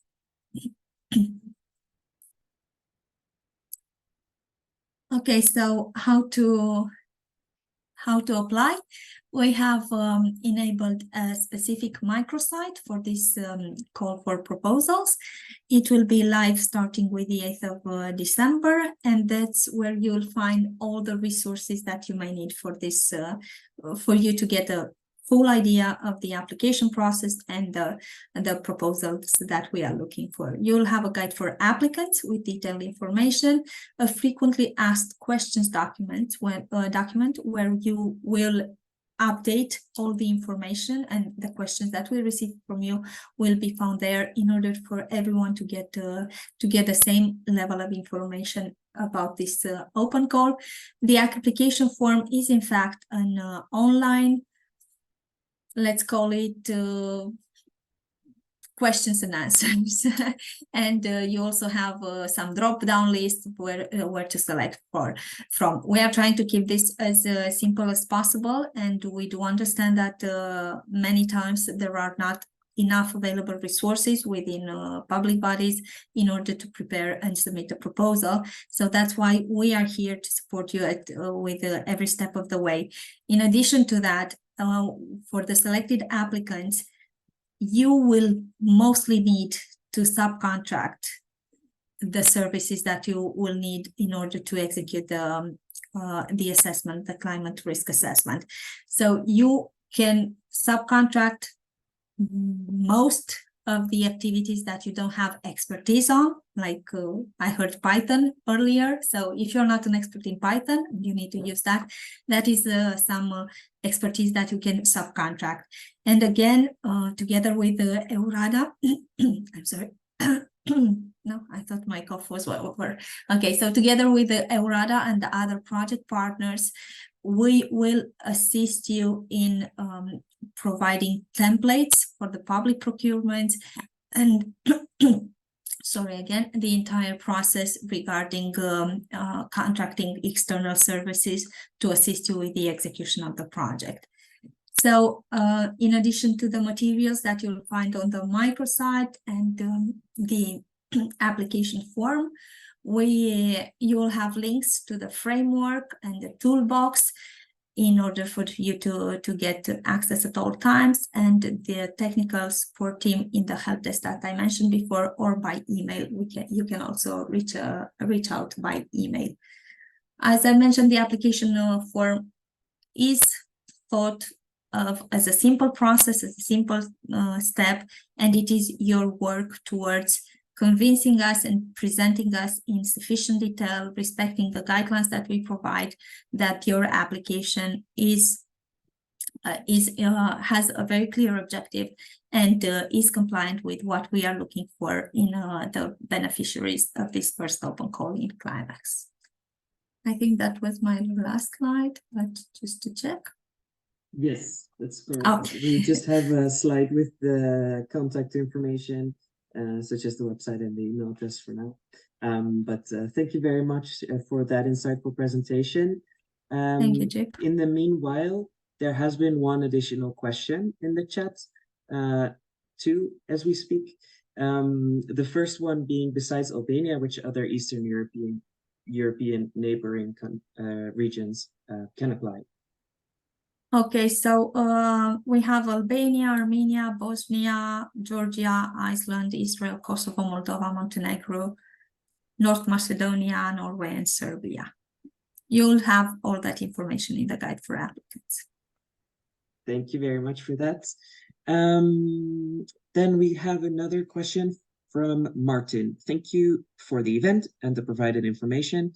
Okay, so how to apply? We have enabled a specific microsite for this call for proposals. It will be live starting with the 8th of December, and that's where you'll find all the resources that you may need for this, for you to get a full idea of the application process and the proposals that we are looking for. You'll have a guide for applicants with detailed information, a frequently asked questions document where you will update all the information, and the questions that we receive from you will be found there in order for everyone to get the same level of information about this open call. The application form is in fact an online, let's call it questions and answers. And you also have some drop-down lists where to select from. We are trying to keep this as simple as possible, and we do understand that many times there are not enough available resources within public bodies in order to prepare and submit a proposal. So that's why we are here to support you with every step of the way. In addition to that, for the selected applicants, you will mostly need to subcontract the services that you will need in order to execute the assessment, the climate risk assessment. So you can subcontract most of the activities that you don't have expertise on, like I heard Python earlier. So if you're not an expert in Python, you need to use that. That is some expertise that you can subcontract. And again, together with the EURADA, I'm sorry. No, I thought my cough was over. Okay, so together with the EURADA and the other project partners, we will assist you in providing templates for the public procurement and sorry again, the entire process regarding contracting external services to assist you with the execution of the project. So in addition to the materials that you'll find on the microsite and the application form, you'll have links to the framework and the toolbox in order for you to get access at all times, and the technical support team in the help desk that I mentioned before, or by email. You can also reach out by email. As I mentioned, the application form is thought of as a simple process, as a simple step, and it is your work towards convincing us and presenting us in sufficient detail, respecting the guidelines that we provide, that your application has a very clear objective and is compliant with what we are looking for in the beneficiaries of this first open call in CLIMAAX. I think that was my last slide, but just to check. Yes, that's correct. Oh. We just have a slide with the contact information, such as the website and the email address for now. But thank you very much for that insightful presentation. Thank you, Jake. In the meanwhile, there has been one additional question in the chat, too, as we speak. The first one being, besides Albania, which other Eastern European neighboring regions can apply? Okay, so we have Albania, Armenia, Bosnia, Georgia, Iceland, Israel, Kosovo, Moldova, Montenegro, North Macedonia, Norway, and Serbia. You'll have all that information in the guide for applicants. Thank you very much for that. Then we have another question from Martin. Thank you for the event and the provided information.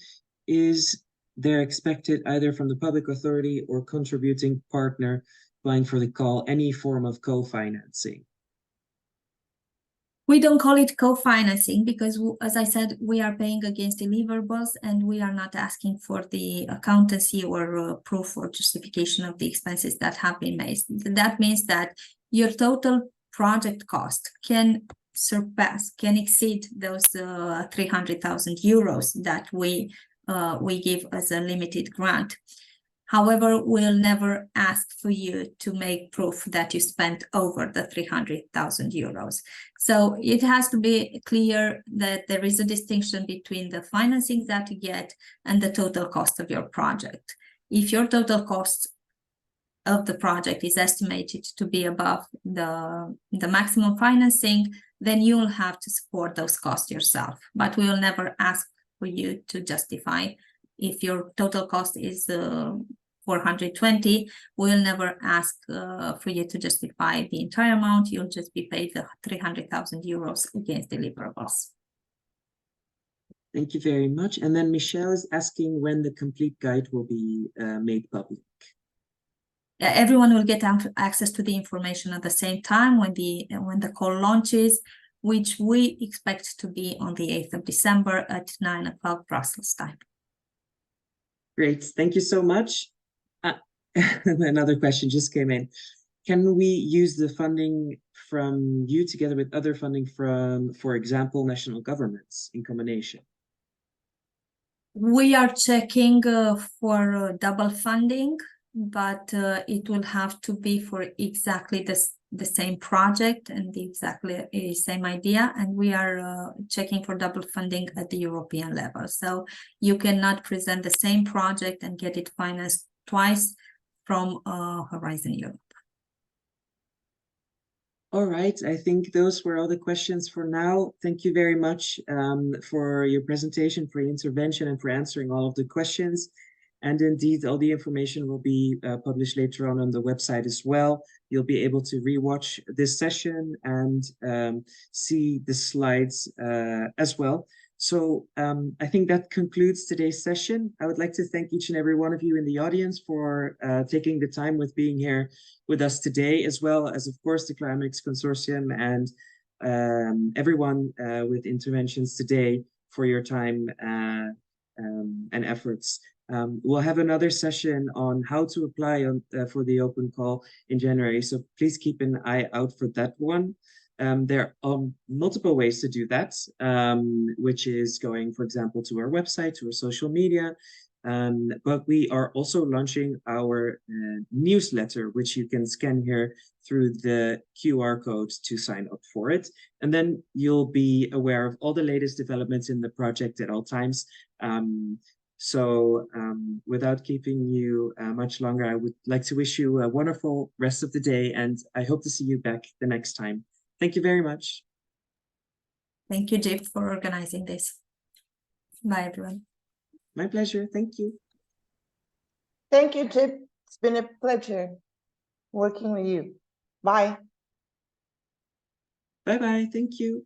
Is there expected either from the public authority or contributing partner applying for the call any form of co-financing? We don't call it co-financing because, as I said, we are paying against deliverables and we are not asking for the accountancy or proof or justification of the expenses that have been made. That means that your total project cost can exceed those 300,000 euros that we give as a limited grant. However, we'll never ask for you to make proof that you spent over the 300,000 euros. So it has to be clear that there is a distinction between the financing that you get and the total cost of your project. If your total cost of the project is estimated to be above the maximum financing, then you will have to support those costs yourself. But we will never ask for you to justify. If your total cost is 420, we'll never ask for you to justify the entire amount. You'll just be paid the 300,000 euros against deliverables. Thank you very much. And then Michelle is asking when the complete guide will be made public. Everyone will get access to the information at the same time when the call launches, which we expect to be on the 8th of December at 9 o'clock Brussels time. Great, thank you so much. Another question just came in. Can we use the funding from you together with other funding from, for example, national governments in combination? We are checking for double funding, but it will have to be for exactly the same project and the exactly same idea. And we are checking for double funding at the European level. So you cannot present the same project and get it financed twice from Horizon Europe. All right, I think those were all the questions for now. Thank you very much for your presentation, for your intervention, and for answering all of the questions. And indeed, all the information will be published later on the website as well. You'll be able to rewatch this session and see the slides as well. So I think that concludes today's session. I would like to thank each and every one of you in the audience for taking the time with being here with us today, as well as, of course, the CLIMAAX Consortium and everyone with interventions today for your time and efforts. We'll have another session on how to apply for the open call in January, so please keep an eye out for that one. There are multiple ways to do that, which is going, for example, to our website, to our social media, but we are also launching our newsletter, which you can scan here through the QR code to sign up for it. And then you'll be aware of all the latest developments in the project at all times. So without keeping you much longer, I would like to wish you a wonderful rest of the day, and I hope to see you back the next time. Thank you very much. Thank you, Jip, for organizing this. Bye, everyone. My pleasure. Thank you. Thank you, Jip. It's been a pleasure working with you. Bye. Bye-bye. Thank you.